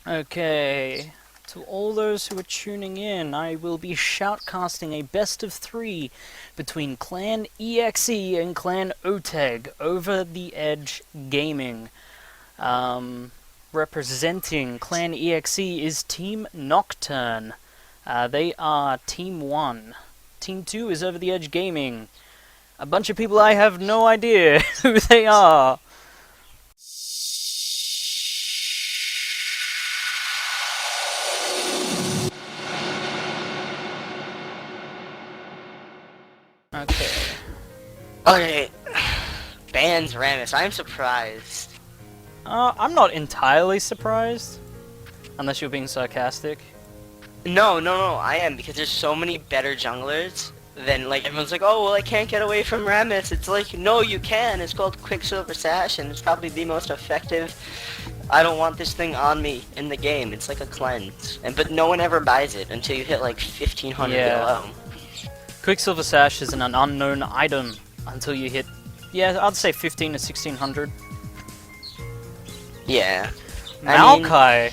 Okay, to all those who are tuning in, I will be shoutcasting a best of three between Clan eXe and Clan OTEG over the Edge Gaming. Representing Clan eXe is Team Nocturn. They are Team 1. Team 2 is Over the Edge Gaming. A bunch of people I have no idea who they are. Okay. Okay, bans Ramus. I'm surprised. I'm not entirely surprised. Unless you're being sarcastic. No, I am, because there's so many better junglers than, like, everyone's like, oh, well, I can't get away from Ramus. It's like, no, you can. It's called Quicksilver Sash, and it's probably the most effective. I don't want this thing on me in the game. It's like a cleanse. But no one ever buys it until you hit, like, 1500 Yeah. below. Quicksilver Sash is an unknown item until you hit, yeah, I'd say 15 to 1600. Yeah. Maokai.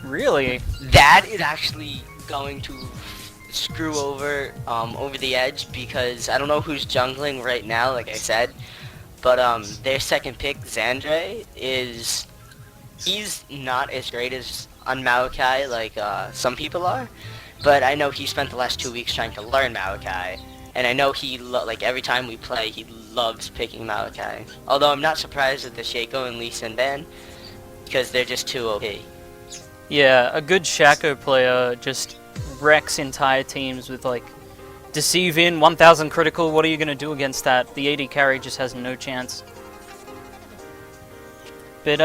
Really? That is actually going to screw over Over the Edge, because I don't know who's jungling right now, like I said, but their second pick, Xandre, he's not as great as on Maokai like some people are, but I know he spent the last 2 weeks trying to learn Maokai, and I know he like every time we play he loves picking Maokai. Although I'm not surprised at the Shaco and Lee Sin ban, because they're just too OP. Yeah, a good Shaco player just wrecks entire teams with, like, Deceive in, 1000 critical. What are you going to do against that? The AD carry just has no chance. But,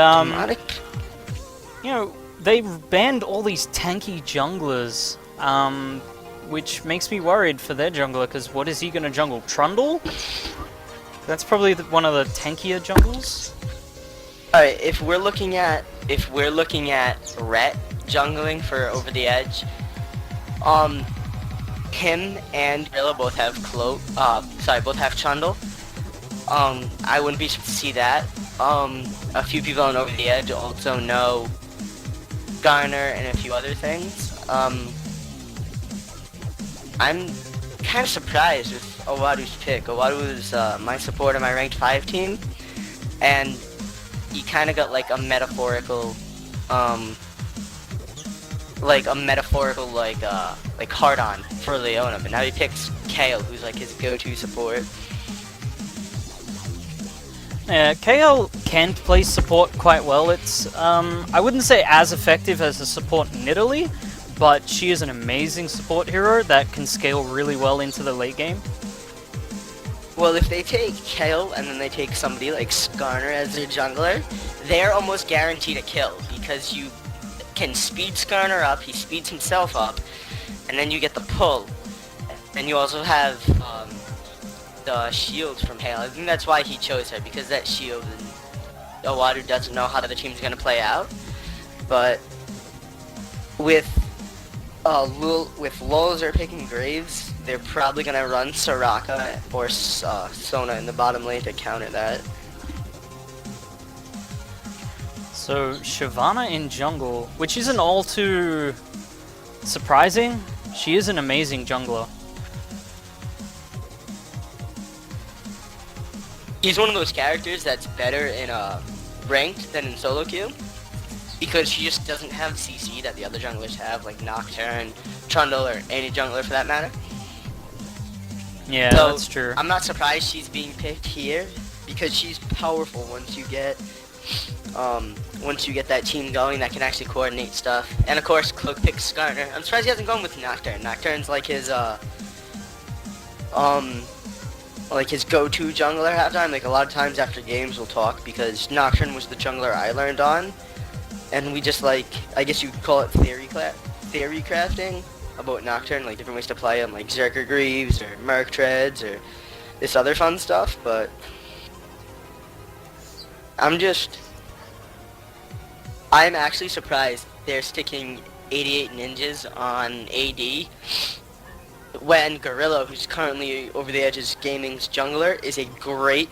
you know, they banned all these tanky junglers, which makes me worried for their jungler, because what is he going to jungle? Trundle? That's probably one of the tankier jungles. Alright, if we're looking at Rhett jungling for Over the Edge, him and Gorilla both have both have Trundle. I wouldn't be surprised to see that. A few people on Over the Edge also know Garner and a few other things. I'm kind of surprised with Owadu's pick. Owadu is my support on my ranked 5 team, and he kind of got like a metaphorical hard on for Leona, but now he picks Kale, who's like his go-to support. Yeah, KL can play support quite well. It's, I wouldn't say as effective as a support in Italy, but she is an amazing support hero that can scale really well into the late game. Well, if they take Kale and then they take somebody like Skarner as their jungler, they're almost guaranteed a kill, because you can speed Skarner up, he speeds himself up, and then you get the pull. And you also have the shield from Hale. I think that's why he chose her, because that shield, and Owadu doesn't know how the team's going to play out. But with Lulzer picking Graves, they're probably going to run Soraka or Sona in the bottom lane to counter that. So, Shyvana in jungle, which isn't all too surprising. She is an amazing jungler. He's one of those characters that's better in ranked than in solo queue, because she just doesn't have CC that the other junglers have, like Nocturn, Trundle, or any jungler for that matter. Yeah, So, that's true. I'm not surprised she's being picked here, because she's powerful once you get that team going that can actually coordinate stuff. And of course, Cloak picks Skarner. I'm surprised he hasn't gone with Nocturne. Nocturne's like his go-to jungler halftime. Like, a lot of times after games we'll talk, because Nocturne was the jungler I learned on, and we just, like, I guess you could call it theory crafting about Nocturne, like different ways to play him, like Zerker Greaves or Merc Treads or this other fun stuff. But I'm actually surprised they're sticking 88 ninjas on AD, when Gorilla, who's currently Over the Edge's Gaming's jungler, is a great,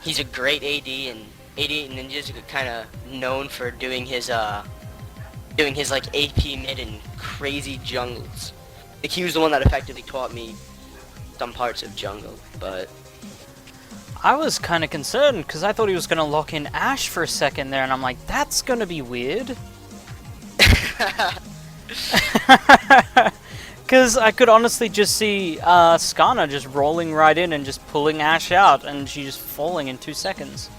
he's a great AD, and 88 Ninjas kind of known for doing his like AP mid and crazy jungles. Like he was the one that effectively taught me some parts of jungle, but I was kind of concerned because I thought he was going to lock in Ashe for a second there, and I'm like, that's going to be weird. Because I could honestly just see Skarner just rolling right in and just pulling Ashe out, and she just falling in 2 seconds.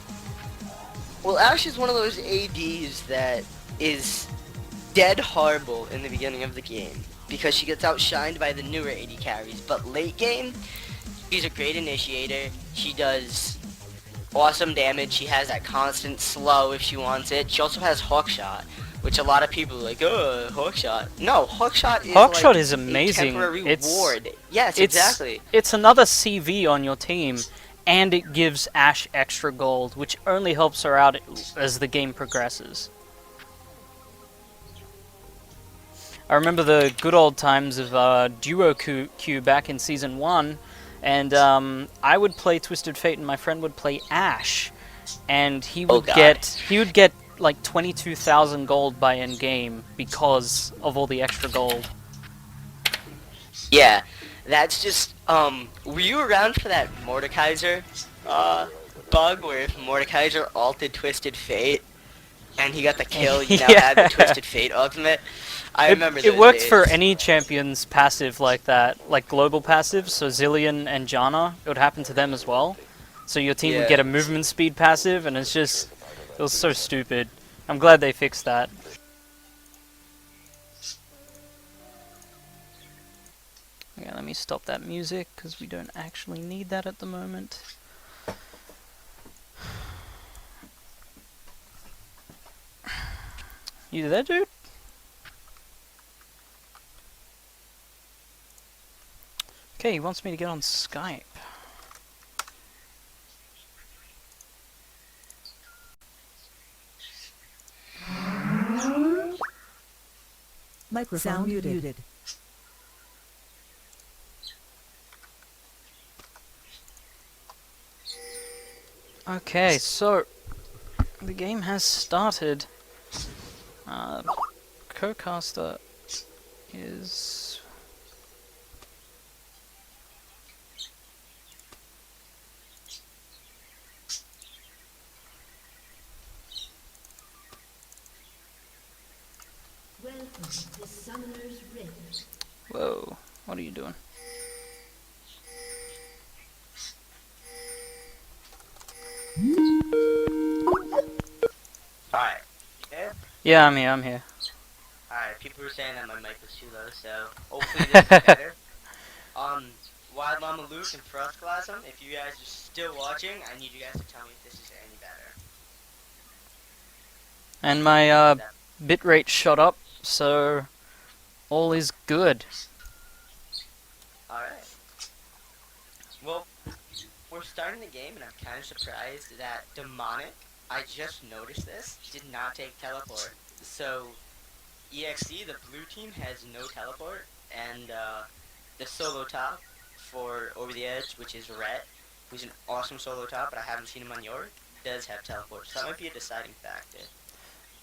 Well, Ashe is one of those ADs that is dead horrible in the beginning of the game because she gets outshined by the newer AD carries, but late game, she's a great initiator. She does awesome damage. She has that constant slow if she wants it. She also has Hawkshot, which a lot of people are like, oh, Hawkshot. No, Hawkshot is Hawkshot like is amazing. A temporary It's, ward. Yes, it's, exactly. It's another CV on your team, and it gives Ashe extra gold, which only helps her out as the game progresses. I remember the good old times of duo queue back in Season 1, and I would play Twisted Fate and my friend would play Ashe, and he would get like 22,000 gold by end game because of all the extra gold. Yeah, that's just, were you around for that Mordekaiser bug where if Mordekaiser ulted Twisted Fate and he got the kill, you now had the Twisted Fate ultimate? I remember those It works days. for any champion's passive like that, like global passive, so Zillion and Janna, it would happen to them as well. So your team would get a movement speed passive, and it was so stupid. I'm glad they fixed that. Okay, let me stop that music, because we don't actually need that at the moment. You there, dude? Okay, he wants me to get on Skype. Microphone muted. Okay, so the game has started. Co-caster is... Welcome to Summoner's Rift. Whoa, what are you doing? Alright. Yeah? Yeah, I'm here. Alright, people were saying that my mic was too low, so hopefully this is better. Wild Mama Luke and Frostglasm, if you guys are still watching, I need you guys to tell me if this is any better. And my bitrate shot up, so all is good. Alright. Well, we're starting the game, and I'm kind of surprised that Demonic, I just noticed this, did not take teleport. So, eXe, the blue team, has no teleport, and the solo top for Over the Edge, which is Rhett, who's an awesome solo top, but I haven't seen him on York, does have teleport. So that might be a deciding factor.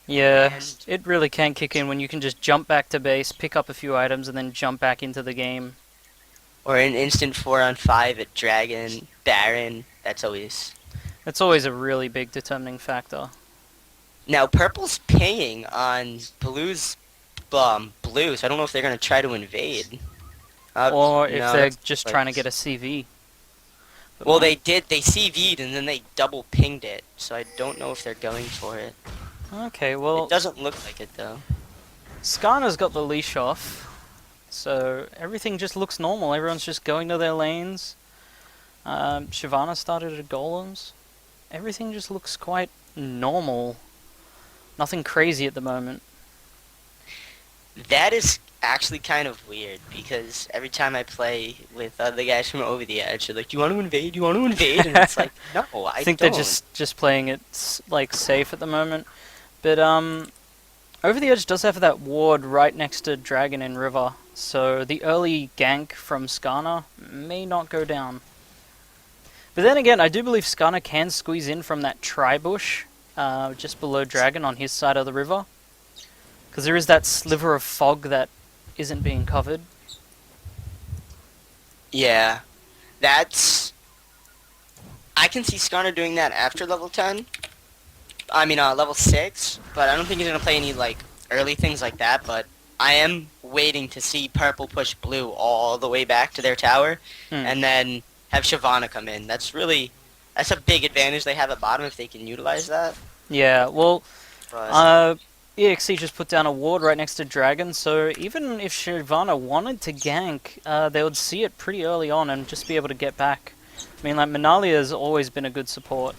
Yeah, And it really can kick in when you can just jump back to base, pick up a few items, and then jump back into the game. or an instant 4-on-5 at Dragon, Baron, that's always... That's always a really big determining factor. Now, Purple's paying on Blue's blue, so I don't know if they're going to try to invade. Or if no, they're that's just like- trying to get a CV. But Well, they CV'd and then they double pinged it, so I don't know if they're going for it. Okay, well, It doesn't look like it, though. Skarner's got the leash off, so everything just looks normal. Everyone's just going to their lanes. Shyvana started at golems. Everything just looks quite normal. Nothing crazy at the moment. That is actually kind of weird, because every time I play with the guys from Over the Edge, they're like, "You want to invade? You want to invade?" And it's like, no, I think don't. they're just playing it like safe at the moment. But Over the Edge does have that ward right next to Dragon and River, so the early gank from Skarner may not go down. But then again, I do believe Skarner can squeeze in from that tri-bush, just below Dragon on his side of the river. Because there is that sliver of fog that isn't being covered. Yeah, that's... I can see Skarner doing that after level 10. I mean, level 6, but I don't think he's going to play any, like, early things like that, but I am waiting to see Purple push Blue all the way back to their tower, and then have Shyvana come in. That's a big advantage they have at bottom if they can utilize that. Yeah, well, But, eXe just put down a ward right next to Dragon, so even if Shyvana wanted to gank, they would see it pretty early on and just be able to get back. I mean, like, Manalia's always been a good support.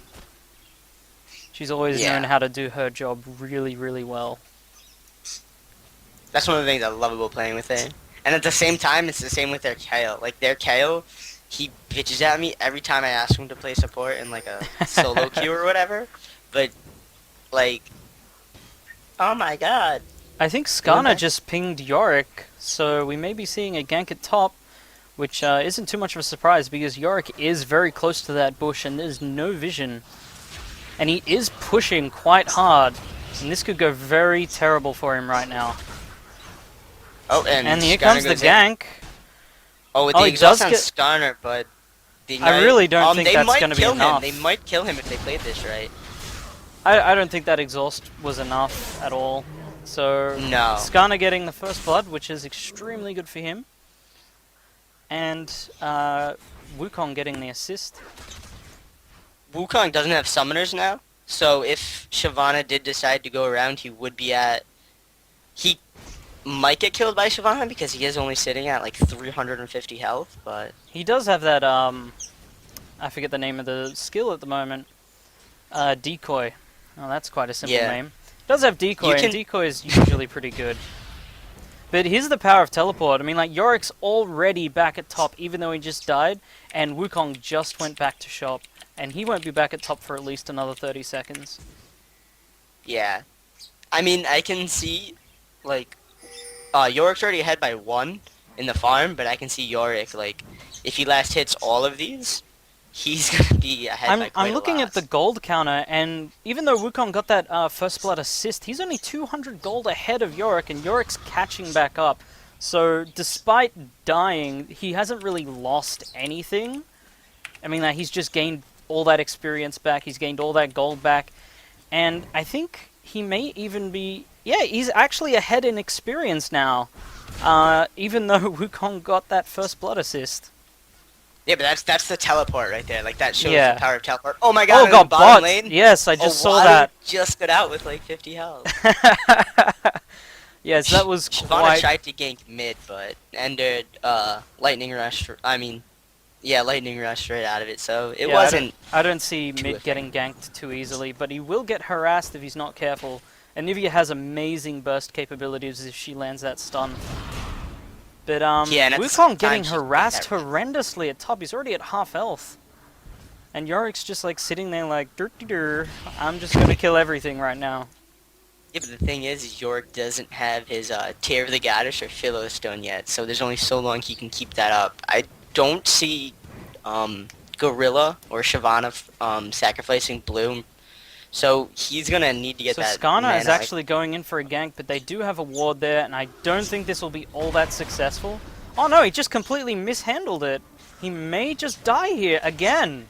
She's always known how to do her job really, really well. That's one of the things I love about playing with her. And at the same time, it's the same with their Kayle. Like, their Kayle, he bitches at me every time I ask him to play support in, like, a solo queue or whatever. But, like, oh my god. I think Skarner just pinged Yorick, so we may be seeing a gank at top, which isn't too much of a surprise because Yorick is very close to that bush and there's no vision. And he is pushing quite hard, and this could go very terrible for him right now. Oh, and here comes the gank. Oh, with the exhaust on Skarner, but... I really don't think that's going to be enough. They might kill him if they played this right. I don't think that exhaust was enough at all. So, no. Skarner getting the first blood, which is extremely good for him. And Wukong getting the assist. Wukong doesn't have summoners now, so if Shyvana did decide to go around, he would be at... He might get killed by Shyvana because he is only sitting at like 350 health, but... He does have that, I forget the name of the skill at the moment. Decoy. Oh, that's quite a simple name. It does have Decoy, and Decoy is usually pretty good. But here's the power of teleport. I mean, like, Yorick's already back at top, even though he just died, and Wukong just went back to shop. And he won't be back at top for at least another 30 seconds. Yeah. I mean, I can see, like, Yorick's already ahead by 1 in the farm, but I can see Yorick, like, if he last hits all of these, he's gonna be ahead by quite I'm looking at the gold counter, and even though Wukong got that first blood assist, he's only 200 gold ahead of Yorick, and Yorick's catching back up. So, despite dying, he hasn't really lost anything. I mean, like, he's just gained all that experience back, he's gained all that gold back, and I think he may even be... Yeah, he's actually ahead in experience now, even though Wukong got that first blood assist. Yeah, but that's the teleport right there. Like, that shows Yeah. the power of teleport. Oh my god, Oh god, bottom bots! lane. Yes, I just saw Wado that. just got out with like 50 health. Yes, that was Shyvana quite... tried to gank mid, but ended lightning rush. Lightning rush right out of it. So it wasn't. I don't see mid getting ganked too easily, but he will get harassed if he's not careful. And Nivea has amazing burst capabilities if she lands that stun. But Wukong getting harassed horrendously at top. He's already at half health. And Yorick's just like sitting there like, dur. I'm just gonna kill everything right now. Yeah, but the thing is Yorick doesn't have his Tear of the Goddess or Philostone yet, so there's only so long he can keep that up. I don't see Gorilla or Shyvana sacrificing Blue, so he's gonna need to get that. So Skarner is actually going in for a gank, but they do have a ward there, and I don't think this will be all that successful. Oh no, he just completely mishandled it. He may just die here again.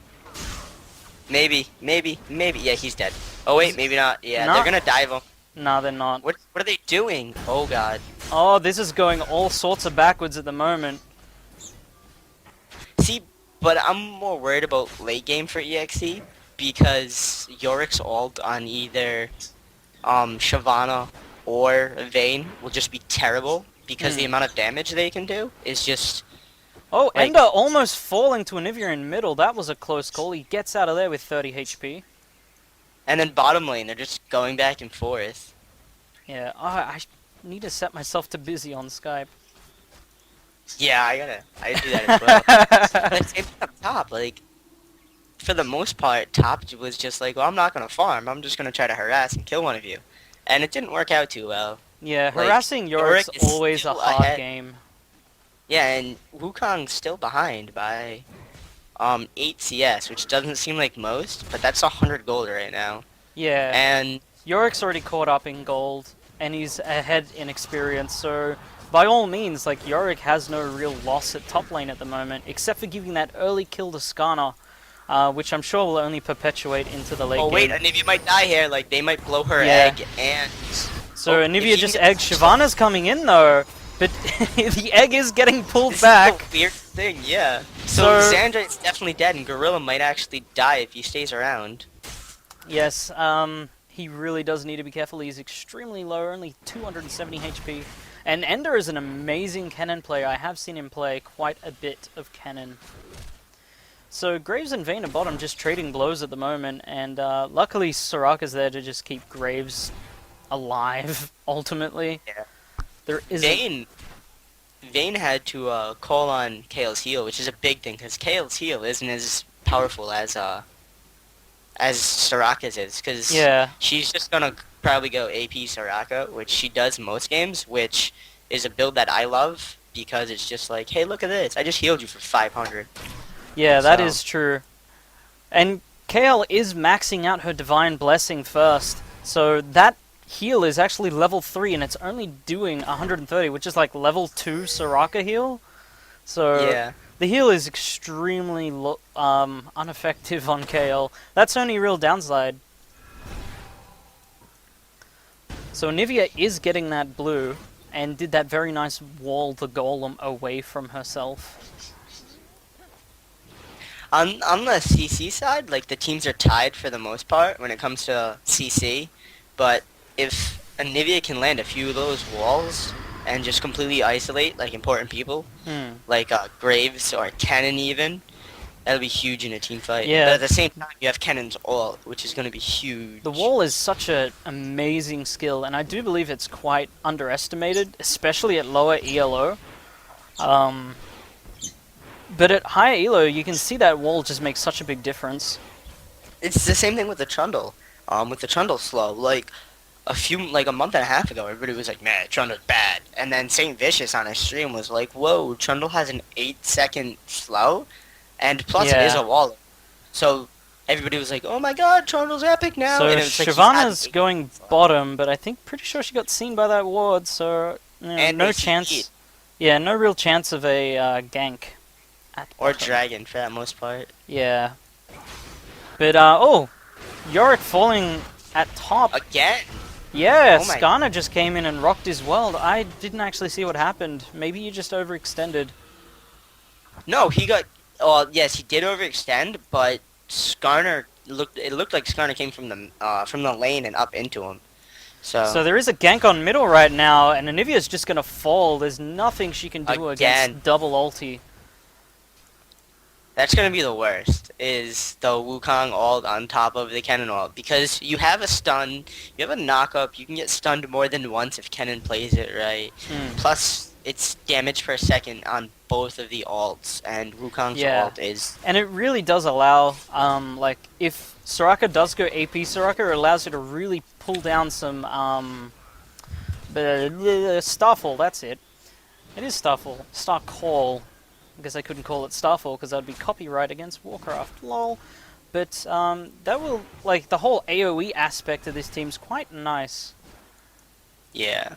Maybe. Yeah, he's dead. Oh wait, maybe not. Yeah, they're gonna dive him. No, they're not. What are they doing? Oh god. Oh, this is going all sorts of backwards at the moment. See, but I'm more worried about late game for eXe because Yorick's ult on either Shyvana or Vayne will just be terrible because the amount of damage they can do is just... Oh, like, Ender almost falling to Anivia in middle. That was a close call. He gets out of there with 30 HP. And then bottom lane, they're just going back and forth. Yeah, I need to set myself to busy on Skype. Yeah, I do that as well. But same thing up top, like, for the most part, top was just like, well, I'm not gonna farm, I'm just gonna try to harass and kill one of you. And it didn't work out too well. Yeah, Like, harassing Yorick's Yorick is always a still hard ahead. game. Yeah, and Wukong's still behind by 8 CS, which doesn't seem like most, but that's 100 gold right now. Yeah. And Yorick's already caught up in gold, and he's ahead in experience, so by all means, like, Yorick has no real loss at top lane at the moment, except for giving that early kill to Skarner, which I'm sure will only perpetuate into the late oh wait, game. Anivia might die here. Like they might blow her Yeah. egg and. So Oh, Anivia if just she eggs. gets- Shyvana's coming in though, but the egg is getting pulled This back. is the weird thing, yeah. So- So Xandra is definitely dead, and Gorilla might actually die if he stays around. Yes, he really does need to be careful. He's extremely low, only 270 HP. And Ender is an amazing cannon player. I have seen him play quite a bit of cannon. So Graves and Vayne are bottom, just trading blows at the moment, and luckily Soraka's there to just keep Graves alive, ultimately. Yeah. There is Vayne had to call on Kale's heal, which is a big thing, because Kale's heal isn't as powerful as Soraka's is, because Yeah, she's just gonna probably go AP Soraka, which she does most games, which is a build that I love, because it's just like, hey, look at this, I just healed you for 500. yeah, that So- is true. And Kale is maxing out her Divine Blessing first, so that heal is actually level 3 and it's only doing 130, which is like level 2 Soraka heal. So Yeah. the heal is extremely ineffective on Kale. That's only real downside. So Nivea is getting that blue and did that very nice wall the golem away from herself. On the CC side, like the teams are tied for the most part when it comes to CC, but if Anivia can land a few of those walls and just completely isolate like important people, like Graves or Cannon even, that'll be huge in a team fight. Yeah. But at the same time, you have Cannon's ult, which is going to be huge. The wall is such an amazing skill, and I do believe it's quite underestimated, especially at lower ELO. But at higher ELO, you can see that wall just makes such a big difference. It's the same thing with the Trundle. With the Trundle slow, like a month and a half ago, everybody was like, "Man, Trundle's bad," and then Saint Vicious on his stream was like, "Whoa, Trundle has an 8-second slow, and plus it is Yeah. a wall." So everybody was like, "Oh my God, Trundle's epic now!" So and it was like, he's had Shyvana's 8 going slow. bottom, but I think pretty sure she got seen by that ward, so And no they CC'd. chance. Yeah, no real chance of a gank. At or bottom. Dragon for that most part. Yeah. But oh, Yorick falling at top. Again, Yeah, Oh my- Skarner just came in and rocked his world. I didn't actually see what happened. Maybe you just overextended. no, he got. Well, yes, he did overextend, but Skarner it looked like Skarner came from the lane and up into him. So there is a gank on middle right now, and Anivia's just gonna fall. There's nothing she can do Again. against double ulti. That's gonna be the worst, is the Wukong ult on top of the Kennen ult. Because you have a stun, you have a knock-up, you can get stunned more than once if Kennen plays it right. Plus, it's damage per second on both of the ults, and Wukong's Yeah. ult is... And it really does allow, like, if Soraka does go AP Soraka, it allows her to really pull down some, Starfall, that's it. It is Starfall. Starcall. I guess I couldn't call it Starfall because that would be copyright against Warcraft, lol. But that will, like, the whole AoE aspect of this team's quite nice. Yeah.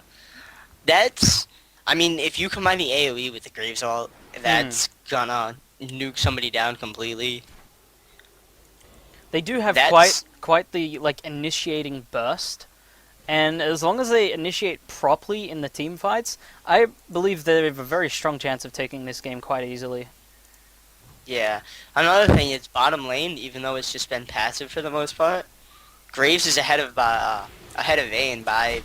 That's... I mean, if you combine the AoE with the Graves ult, that's gonna nuke somebody down completely. They do have That's- quite the, like, initiating burst. And as long as they initiate properly in the team fights, I believe they have a very strong chance of taking this game quite easily. Yeah. Another thing is bottom lane, even though it's just been passive for the most part, Graves is ahead of Vayne by,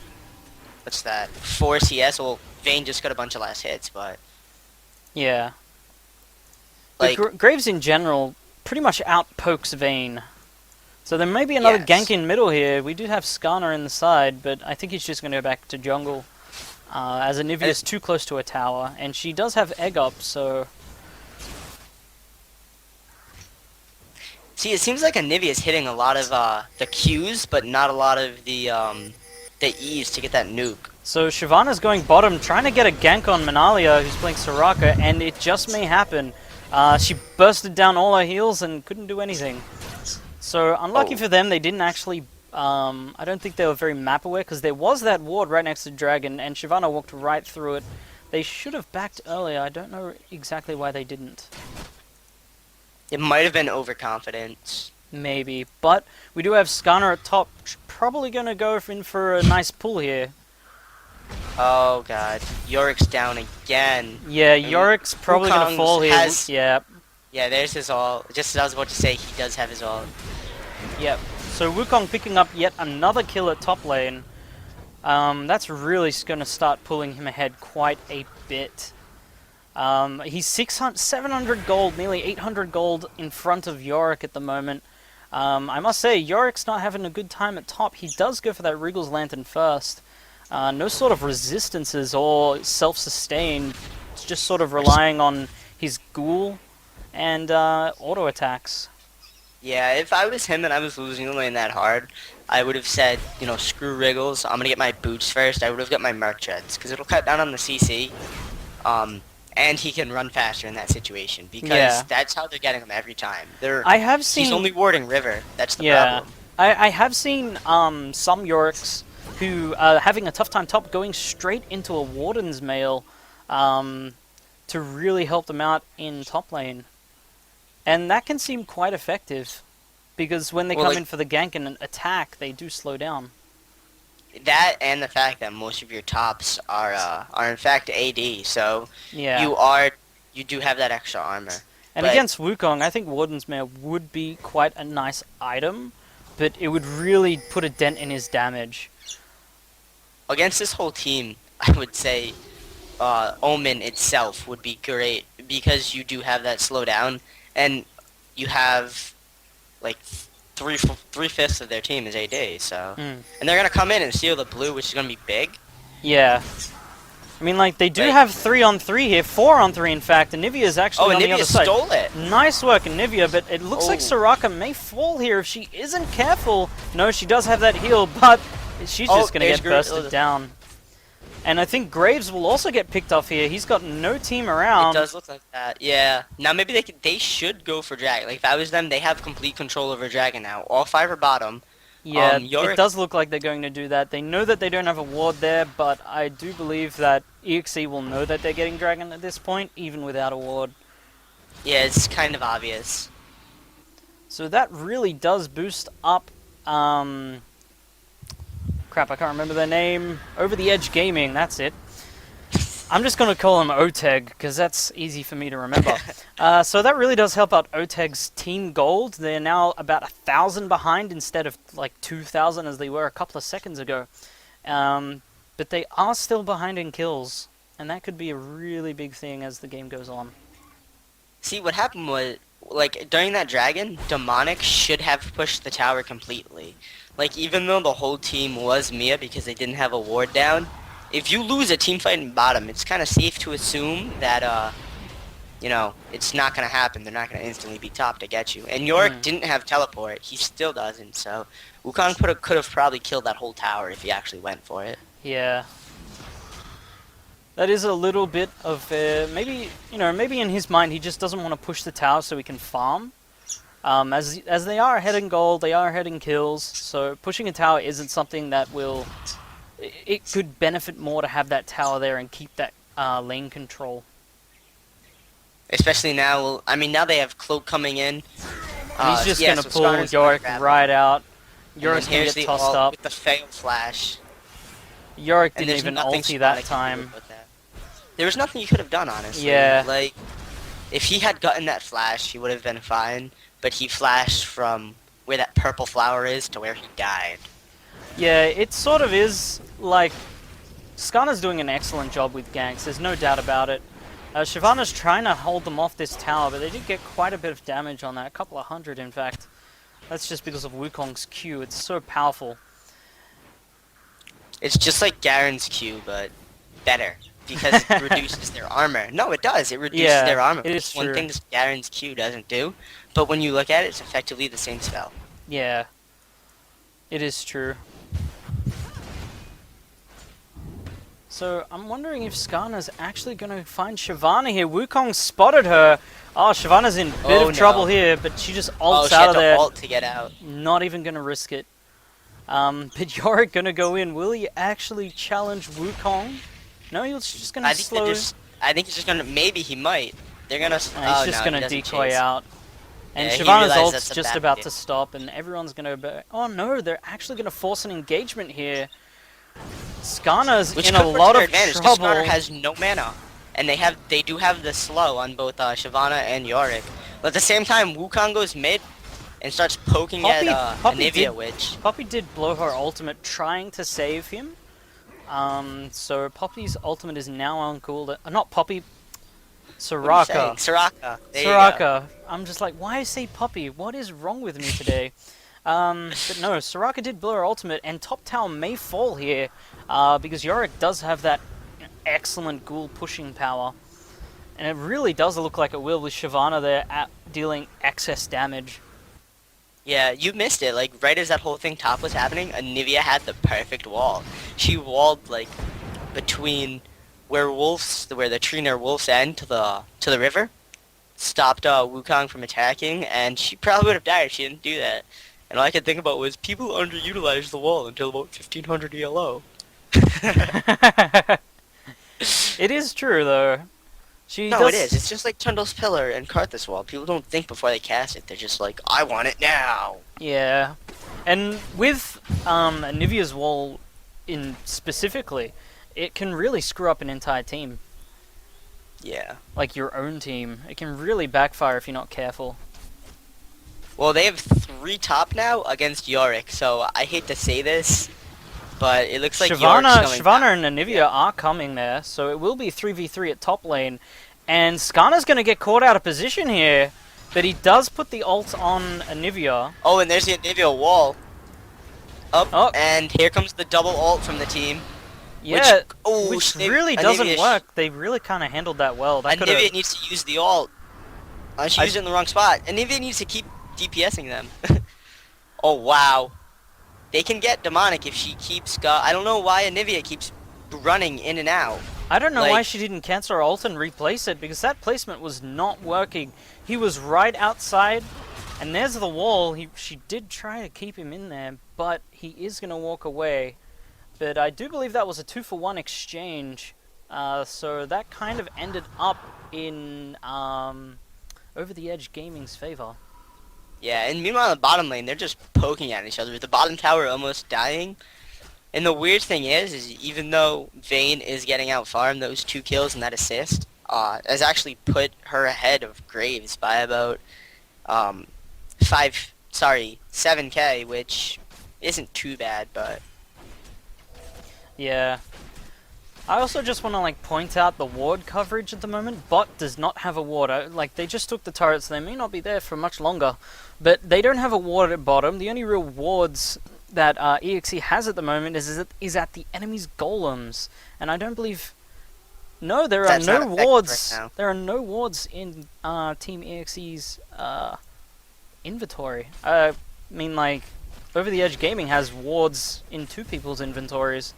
what's that, 4 CS. Well, Vayne just got a bunch of last hits, but Yeah. like, But Graves in general pretty much outpokes Vayne. So there may be another Yes. gank in middle here. We do have Skarner in the side, but I think he's just going to go back to jungle. As Anivia's too close to a tower, and she does have egg up, so... see, it seems like Anivia's hitting a lot of the Qs, but not a lot of the E's to get that nuke. So Shyvana's going bottom, trying to get a gank on Manalia, who's playing Soraka, and it just may happen. She bursted down all her heals and couldn't do anything. So unlucky Oh. for them, they didn't actually I don't think they were very map aware, because there was that ward right next to Dragon, and Shyvana walked right through it. They should have backed earlier. I don't know exactly why they didn't. It might have been overconfidence. Maybe. But we do have Skarner at top. Probably going to go in for a nice pull here. Oh god, Yorick's down again. Yeah, Yorick's probably going to fall here. Yeah. Yeah, there's his ult. Just as I was about to say, he does have his ult. Yep. So Wukong picking up yet another kill at top lane. That's really going to start pulling him ahead quite a bit. He's 700 gold, nearly 800 gold in front of Yorick at the moment. I must say, Yorick's not having a good time at top. He does go for that Regal's Lantern first. No sort of resistances or self-sustain. It's just sort of relying on his ghoul and auto attacks. Yeah, if I was him and I was losing the lane that hard, I would have said, you know, screw Wriggles, I'm going to get my boots first. I would have got my Merc Treads, because it'll cut down on the CC. And he can run faster in that situation, because that's how they're getting him every time. He's only warding River. That's the problem. I have seen some Yorks who are having a tough time top going straight into a Warden's Mail to really help them out in top lane. And that can seem quite effective, because when they come in for the gank and an attack, they do slow down. That and the fact that most of your tops are in fact AD, so yeah. you do have that extra armor. And against Wukong, I think Warden's Mail would be quite a nice item, but it would really put a dent in his damage. Against this whole team, I would say Omen itself would be great, because you do have that slowdown, and you have like three-fifths of their team is AD, so and they're gonna come in and steal the blue, which is gonna be big. Yeah, I mean, like, they do have 3-on-3 here, 4-on-3 in fact, and Nivea's actually on the other side. Oh, Nivea stole it. Nice work, Nivea, but it looks like Soraka may fall here if she isn't careful. No, she does have that heal, but she's just gonna get bursted down. And I think Graves will also get picked off here. He's got no team around. It does look like that, yeah. Now maybe they should go for Dragon. Like, if I was them, they have complete control over Dragon now. All 5 are bottom. Yeah, it does look like they're going to do that. They know that they don't have a ward there, but I do believe that eXe will know that they're getting Dragon at this point, even without a ward. Yeah, it's kind of obvious. So that really does boost up... Crap, I can't remember their name. Over the Edge Gaming, that's it. I'm just going to call them OTEG, because that's easy for me to remember. So that really does help out OTEG's team gold. They're now about 1,000 behind instead of like 2,000 as they were a couple of seconds ago. But they are still behind in kills, and that could be a really big thing as the game goes on. See, what happened was, like, during that Dragon, Demonic should have pushed the tower completely. Like, even though the whole team was Mia because they didn't have a ward down, if you lose a team fight in bottom, it's kind of safe to assume that, you know, it's not going to happen. They're not going to instantly be top to get you. And Yorick didn't have teleport. He still doesn't, so Wukong could have probably killed that whole tower if he actually went for it. Yeah. That is a little bit of, maybe in his mind he just doesn't want to push the tower so he can farm. As they are ahead in gold, they are ahead in kills, so pushing a tower isn't something that will... It could benefit more to have that tower there and keep that lane control. Especially now, I mean, now they have Cloak coming in. And he's just going to pull Yorick right out. Yorick's going to get tossed up. With the fail flash. Yorick didn't even ulti that time. There was nothing you could have done, honestly. Yeah. Like, if he had gotten that flash, he would have been fine. But he flashed from where that purple flower is to where he died. Yeah, it sort of is, like, Skarner's doing an excellent job with ganks, there's no doubt about it. Shyvana's trying to hold them off this tower, but they did get quite a bit of damage on that, a couple of hundred in fact. That's just because of Wukong's Q, it's so powerful. It's just like Garen's Q, but better. Because it reduces their armor. No, it does. It reduces their armor. It is one thing that Garen's Q doesn't do. But when you look at it, it's effectively the same spell. Yeah. It is true. So, I'm wondering if Skarner's actually going to find Shyvana here. Wukong spotted her. Oh, Shyvana's in a bit of trouble here, but she just ults out of there. Ult to get out. Not even going to risk it. But Yorick gonna go in. Will he actually challenge Wukong? No, he's just gonna slow. I think he's just gonna. Maybe he might. They're gonna. He's Oh just no, gonna he doesn't decoy chase. out. And Yeah, he Shyvana's realized ult's that's a just bad about idea. to stop, and everyone's gonna. Oh no, they're actually gonna force an engagement here. Skarner's Which in could a work lot to their of advantage, 'cause trouble. Skarner has no mana, and they do have the slow on both Shyvana and Yorick. But at the same time, Wukong goes mid and starts poking Poppy at did- Anivia, which Poppy did blow her ultimate trying to save him. So Poppy's ultimate is now on cooldown. Not Poppy. what are you saying? Soraka. Soraka. There you go. Soraka. I'm just like, why say Poppy? What is wrong with me today? But no, Soraka did blow her ultimate, and top tower may fall here, because Yorick does have that excellent ghoul pushing power. And it really does look like it will with Shyvana there dealing excess damage. Yeah, you missed it. Like right as that whole thing top was happening, Anivia had the perfect wall. She walled like between where the tree near Wolf's End to the river, stopped Wukong from attacking, and she probably would have died if she didn't do that. And all I could think about was people underutilized the wall until about 1500 ELO. It is true though. No, it is. It's just like Trundle's Pillar and Karthus Wall. People don't think before they cast it. They're just like, I want it now. Yeah, and with Anivia's wall in specifically, it can really screw up an entire team. Yeah. Like your own team. It can really backfire if you're not careful. Well, they have 3 top now against Yorick, so I hate to say this, but it looks like Yorick's going Shyvana and Anivia are coming there, so it will be 3v3 at top lane. And Skarner's going to get caught out of position here, but he does put the ult on Anivia. Oh, and there's the Anivia wall. Up, Oh. and here comes the double ult from the team. Yeah, oh, which they- really doesn't Anivia work. They really kind of handled that well. That Anivia could've- needs to use the ult. She used it in the wrong spot. Anivia needs to keep DPSing them. Oh, wow. They can get demonic if she keeps... I don't know why Anivia keeps running in and out. I don't know why like- she didn't cancel her ult and replace it, because that placement was not working. He was right outside, and there's the wall. She did try to keep him in there, but he is going to walk away. But I do believe that was a 2-for-1 exchange, so that kind of ended up in Over the Edge Gaming's favor. Yeah, and meanwhile in the bottom lane, they're just poking at each other with the bottom tower almost dying. And the weird thing is even though Vayne is getting out farmed, those 2 kills and that assist has actually put her ahead of Graves by about 7k, which isn't too bad, but Yeah. I also just want to point out the ward coverage at the moment. Bot does not have a ward. They just took the turret, so they may not be there for much longer. But they don't have a ward at bottom. The only real wards that eXe has at the moment is at the enemy's golems. And I don't believe... No, there are That's not no effective wards. right now. There are no wards in Team eXe's inventory. I mean, Over the Edge Gaming has wards in 2 people's inventories.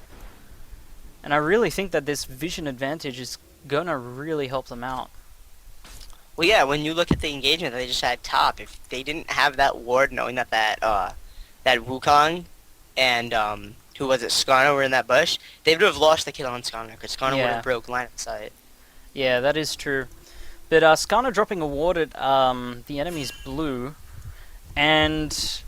And I really think that this vision advantage is gonna really help them out. well, yeah, when you look at the engagement that they just had top, if they didn't have that ward, knowing that that Wukong and who was it, Skarner were in that bush, they would have lost the kill on Skarner because Skarner would Yeah. have broke line of sight. Yeah, that is true. But Skarner dropping a ward at the enemy's blue, and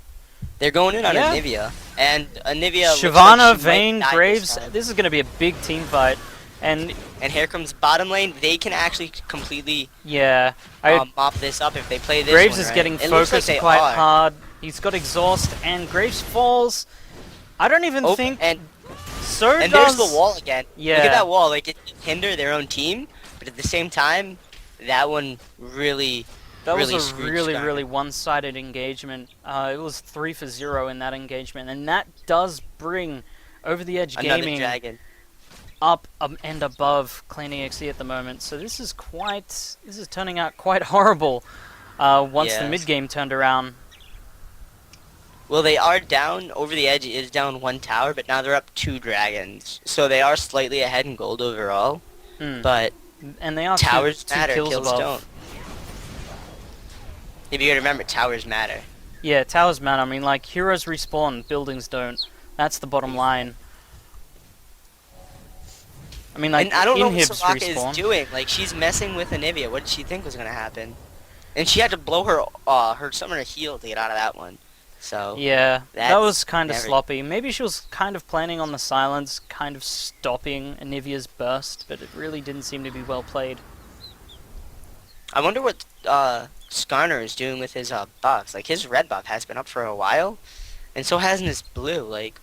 They're going in on Yeah. Anivia, and Anivia. looks Shyvana, like she might Vayne, die Graves. time. This is gonna be a big team fight. And And here comes bottom lane. They can actually completely yeah, mop this up if they play this. Graves one is right. getting It looks like focused they quite are. hard. He's got exhaust, and Graves falls. I don't even Oh, think and so. and does there's the wall again. Yeah. Look at that wall. Like it can hinder their own team, but at the same time, that one really. That really was a screwed really, Skarner. really one-sided engagement. It was 3-for-0 in that engagement, and that does bring Over the Edge Another Gaming dragon. up and above Clan eXe at the moment. So this is turning out quite horrible. Once the Yes. mid game turned around. Well, they are down. Over the Edge is down 1 tower, but now they're up 2 dragons. So they are slightly ahead in gold overall. Hmm. But And they are towers two matter, kills kills above. don't. If you gotta remember, towers matter. Yeah, towers matter. I mean, heroes respawn, buildings don't. That's the bottom line. I mean, like, And I don't know what inhibs Soraka respawn. is doing. Like, she's messing with Anivia. What did she think was gonna happen? And she had to blow her her summoner heal to get out of that one. So Yeah, that that's was kind of never- sloppy. Maybe she was kind of planning on the silence, kind of stopping Anivia's burst, but it really didn't seem to be well played. I wonder what Skarner is doing with his buffs. Like, his red buff has been up for a while, and so hasn't his blue. Like,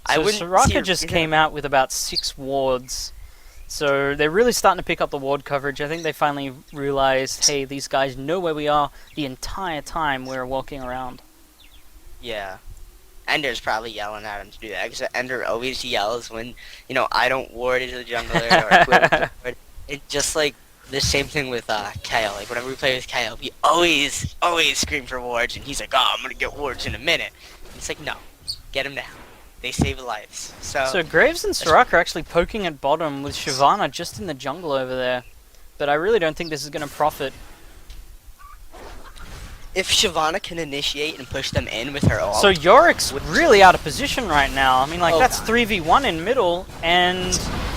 I So wouldn't see Soraka her just reason- came out with about 6 wards. So they're really starting to pick up the ward coverage. I think they finally realized, hey, these guys know where we are the entire time we're walking around. Yeah. Ender's probably yelling at him to do that, because Ender always yells when, you know, I don't ward into the jungler, or whoever doesn't ward. It's just like the same thing with Kyle. Like, whenever we play with Kyle, we always scream for wards, and he's like, oh, I'm gonna get wards in a minute. And it's like, no, get him down. They save lives. So Graves and Soraka are actually poking at bottom with Shyvana just in the jungle over there. But I really don't think this is going to profit. if Shyvana can initiate and push them in with her ult, So Yorick's really out of position right now. I mean, like, Oh, that's God. 3v1 in middle, and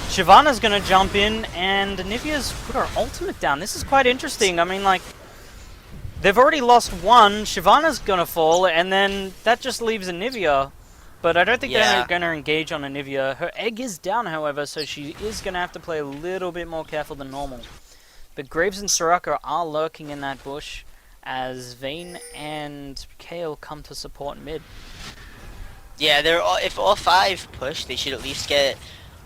Shyvana's going to jump in, and Anivia's put her ultimate down. This is quite interesting. I mean, like, they've already lost one, Shyvana's going to fall, and then that just leaves Anivia. But I don't think they're Yeah. going to engage on Anivia. Her egg is down, however, so she is going to have to play a little bit more careful than normal. But Graves and Soraka are lurking in that bush as Vayne and Kale come to support mid. yeah, if all five push, they should at least get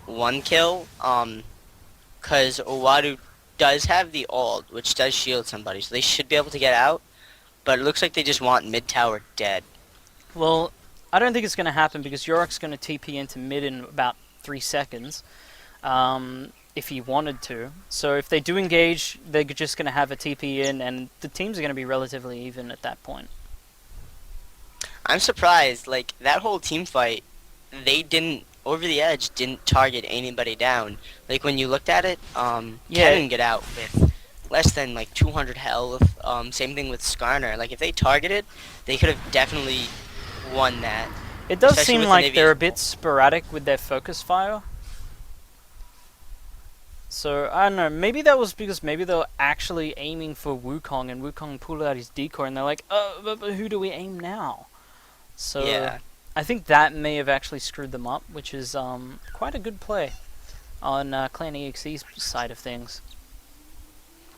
one kill. Because Owadu does have the ult, which does shield somebody, so they should be able to get out. But it looks like they just want mid tower dead. Well, I don't think it's going to happen because Yorick's going to TP into mid in about 3 seconds. If he wanted to. So if they do engage, they're just going to have a TP in, and the teams are going to be relatively even at that point. I'm surprised, like, that whole team fight, they didn't, over the edge, didn't target anybody down. Like, when you looked at it, Yeah. Ken didn't get out with less than, like, 200 health. Same thing with Skarner. Like, if they targeted, they could have definitely won that. It does Especially seem with like Anivia's they're a bit sporadic with their focus fire. So, I don't know, maybe that was because maybe they were actually aiming for Wukong, and Wukong pulled out his decoy, and they're like, but who do we aim now? So, Yeah. I think that may have actually screwed them up, which is quite a good play on Clan EXE's side of things.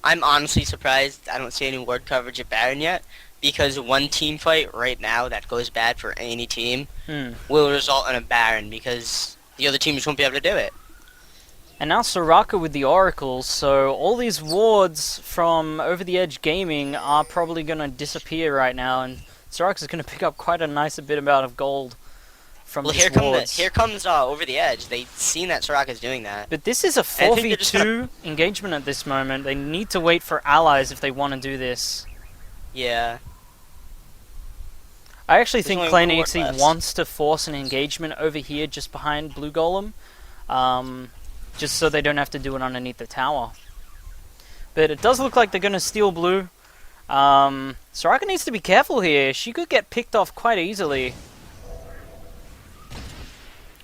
I'm honestly surprised I don't see any ward coverage at Baron yet, because one team fight right now that goes bad for any team will result in a Baron, because the other teams won't be able to do it. And now Soraka with the Oracles, so all these wards from Over the Edge Gaming are probably going to disappear right now, and Soraka's going to pick up quite a nice bit amount of gold from Well, these here wards. comes Over the Edge. They've seen that Soraka's doing that. But this is a I think they're just 4v2 engagement at this moment. They need to wait for allies if they want to do this. Yeah. I actually There's think only Clan one ward EXE left. wants to force an engagement over here just behind Blue Golem. Just so they don't have to do it underneath the tower. But it does look like they're going to steal blue. Soraka needs to be careful here. She could get picked off quite easily.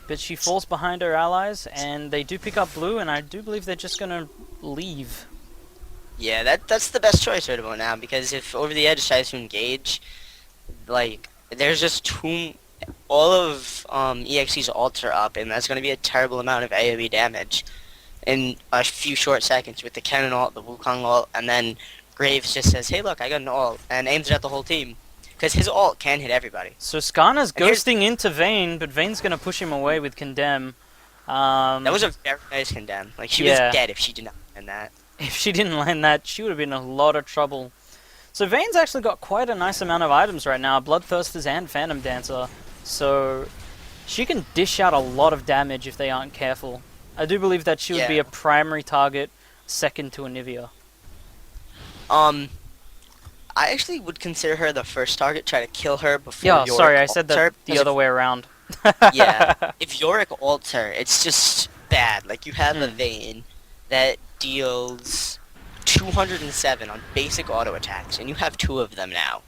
But she falls behind her allies, and they do pick up blue, and I do believe they're just going to leave. Yeah, that's the best choice right about now, because if Over the Edge tries to engage, like, there's just all of EXE's ults are up, and that's going to be a terrible amount of AoE damage in a few short seconds with the Cannon ult, the Wukong ult, and then Graves just says, hey look, I got an ult, and aims it at the whole team. Because his ult can hit everybody. So Skarner's And here's- ghosting into Vayne, but Vayne's going to push him away with Condemn. That was a very nice condemn. Like, she Yeah. was dead if she did not win that. If she didn't land that, she would have been in a lot of trouble. So Vayne's actually got quite a nice amount of items right now, Bloodthirsters and Phantom Dancer. So she can dish out a lot of damage if they aren't careful. I do believe that she would be Yeah. a primary target, second to Anivia. I actually would consider her the first target, try to kill her before Yeah, Yorick sorry, I said ults her, that the because other way around. yeah, if Yorick ults her, it's just bad. Like, you have a Vayne that deals 207 on basic auto attacks, and you have two of them now.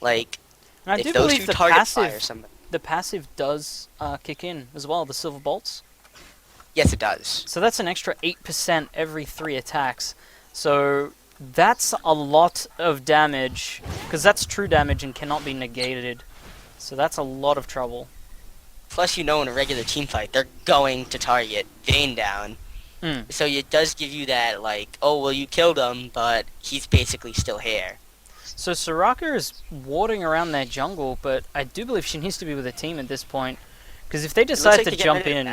Like, And I if do those believe two the target fire passive somebody... the passive does kick in as well, the silver bolts. Yes, it does. So that's an extra 8% every 3 attacks. So that's a lot of damage, because that's true damage and cannot be negated. So that's a lot of trouble. Plus, in a regular team fight, they're going to target Vayne down. So it does give you that, like, oh, well, you killed him, but he's basically still here. So Soraka is warding around their jungle, but I do believe she needs to be with a team at this point. Because if they decide to jump in...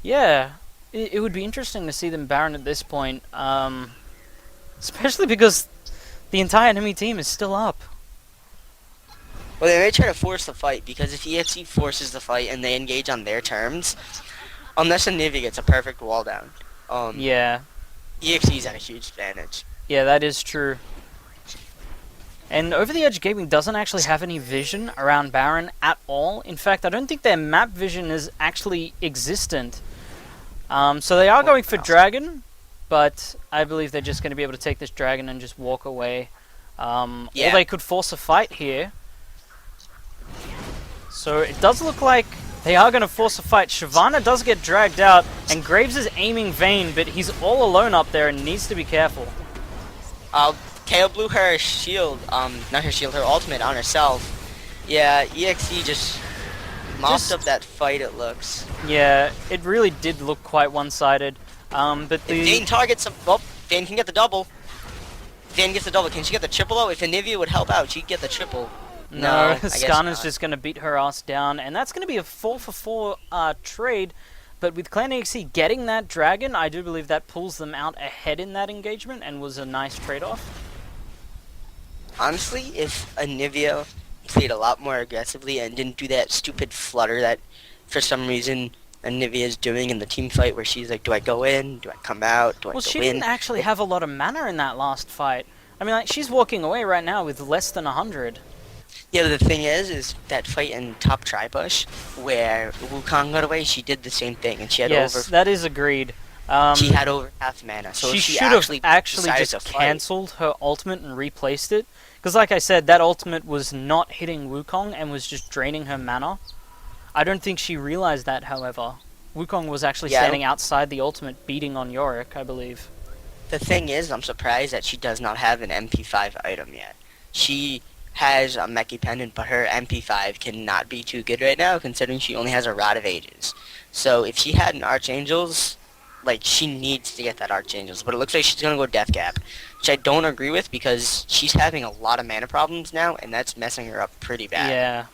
Yeah, it would be interesting to see them Baron at this point. Especially because the entire enemy team is still up. Well, they may try to force the fight, because if eXe forces the fight and they engage on their terms, unless Anivia gets a perfect wall down, yeah. eXe's at a huge advantage. Yeah, that is true. And Over the Edge Gaming doesn't actually have any vision around Baron at all. In fact, I don't think their map vision is actually existent. So they are going for Dragon, but I believe they're just going to be able to take this Dragon and just walk away. Or they could force a fight here. So it does look like they are going to force a fight. Shyvana does get dragged out, and Graves is aiming Vayne, but he's all alone up there and needs to be careful. KO blew her shield, not her shield, her ultimate on herself. Yeah, eXe just mopped up that fight, it looks. Yeah, it really did look quite one-sided. But the... Vayne targets him. Well, Vayne can get the double. Vayne gets the double. Can she get the triple, though? If Anivia would help out, she'd get the triple. No, Skana's just going to beat her ass down, and that's going to be a 4-for-4 trade. But with Clan eXe getting that dragon, I do believe that pulls them out ahead in that engagement and was a nice trade-off. Honestly, if Anivia played a lot more aggressively and didn't do that stupid flutter that, for some reason, Anivia is doing in the team fight, where she's like, do I go in? Do I come out? Do I go in? Well, she didn't actually have a lot of mana in that last fight. I mean, like, she's walking away right now with less than 100. Yeah, but the thing is that fight in top Tribush, where Wukong got away, she did the same thing, and she had yes, that is agreed. She had over half mana, so she if she should have actually just cancelled her ultimate and replaced it. Because like I said, that ultimate was not hitting Wukong and was just draining her mana. I don't think she realized that, however. Wukong was actually standing outside the ultimate, beating on Yorick, I believe. The thing is, I'm surprised that she does not have an MP5 item yet. She has a Meki Pendant, but her MP5 cannot be too good right now, considering she only has a Rod of Ages. So if she had an Archangels, like, she needs to get that Archangels, but it looks like she's gonna go Death Gap, which I don't agree with, because she's having a lot of mana problems now, and that's messing her up pretty bad. Yeah.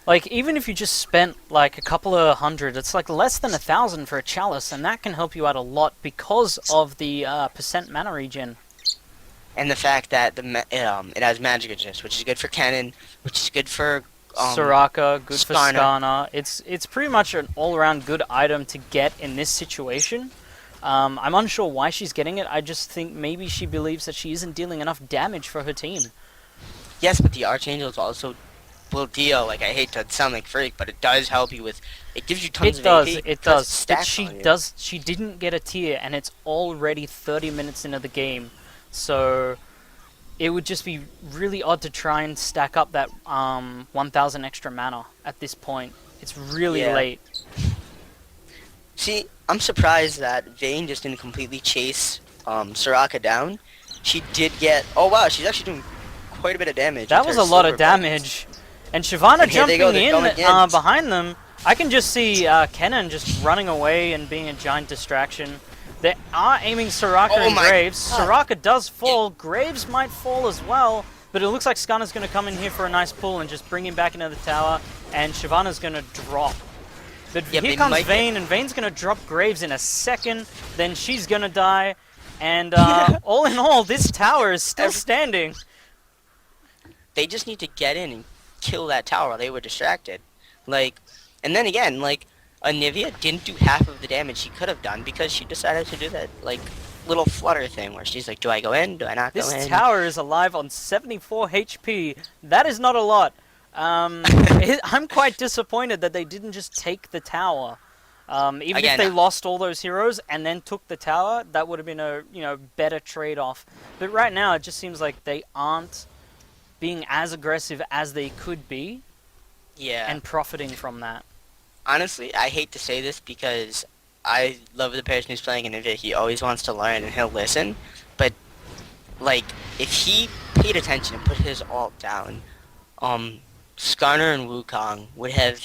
Like, even if you just spent, like, a couple of hundred, it's like less than 1,000 for a Chalice, and that can help you out a lot because of the percent mana regen. And the fact that it has Magic Resist, which is good for Cannon, which is good for Soraka, good for Skana. It's pretty much an all-around good item to get in this situation. I'm unsure why she's getting it. I just think maybe she believes that she isn't dealing enough damage for her team. Yes, but the Archangels also will deal, like, I hate to sound like freak, but it does help you with, it gives you tons of AP. It does. But she didn't get a tier, and it's already 30 minutes into the game. So it would just be really odd to try and stack up that 1,000 extra mana at this point. It's really late. See, I'm surprised that Vayne just didn't completely chase Soraka down. She did get... Oh, wow, she's actually doing quite a bit of damage. That was a lot of damage. And Shyvana jumping in behind them. I can just see Kennen just running away and being a giant distraction. They are aiming Soraka and Graves. Soraka does fall. Graves might fall as well. But it looks like Skana's going to come in here for a nice pull and just bring him back into the tower. And Shyvana's going to drop. But here comes Vayne, and Vayne's going to drop Graves in a second. Then she's going to die. And all in all, this tower is still standing. They just need to get in and kill that tower. They were distracted. Like, and then again, like, Anivia didn't do half of the damage she could have done because she decided to do that, like, little flutter thing where she's like, do I go in? Do I not go in? This tower is alive on 74 HP. That is not a lot. I'm quite disappointed that they didn't just take the tower. Even if they lost all those heroes and then took the tower, that would have been a better trade-off. But right now, it just seems like they aren't being as aggressive as they could be. Yeah. and profiting from that. Honestly, I hate to say this because I love the person who's playing Anivia. He always wants to learn and he'll listen. But, like, if he paid attention and put his ult down, Skarner and Wukong would have...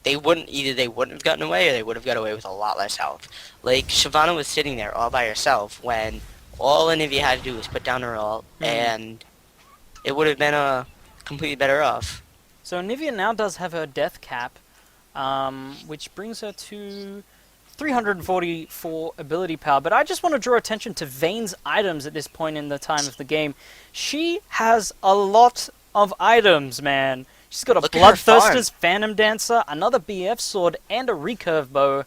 They wouldn't have gotten away or they would have got away with a lot less health. Like, Shyvana was sitting there all by herself when all Anivia had to do was put down her ult and it would have been completely better off. So Nivea now does have her death cap, which brings her to 344 ability power. But I just want to draw attention to Vayne's items at this point in the time of the game. She has a lot of items, man. She's got a Look at her Bloodthirster's farm. Phantom Dancer, another BF sword, and a recurve bow.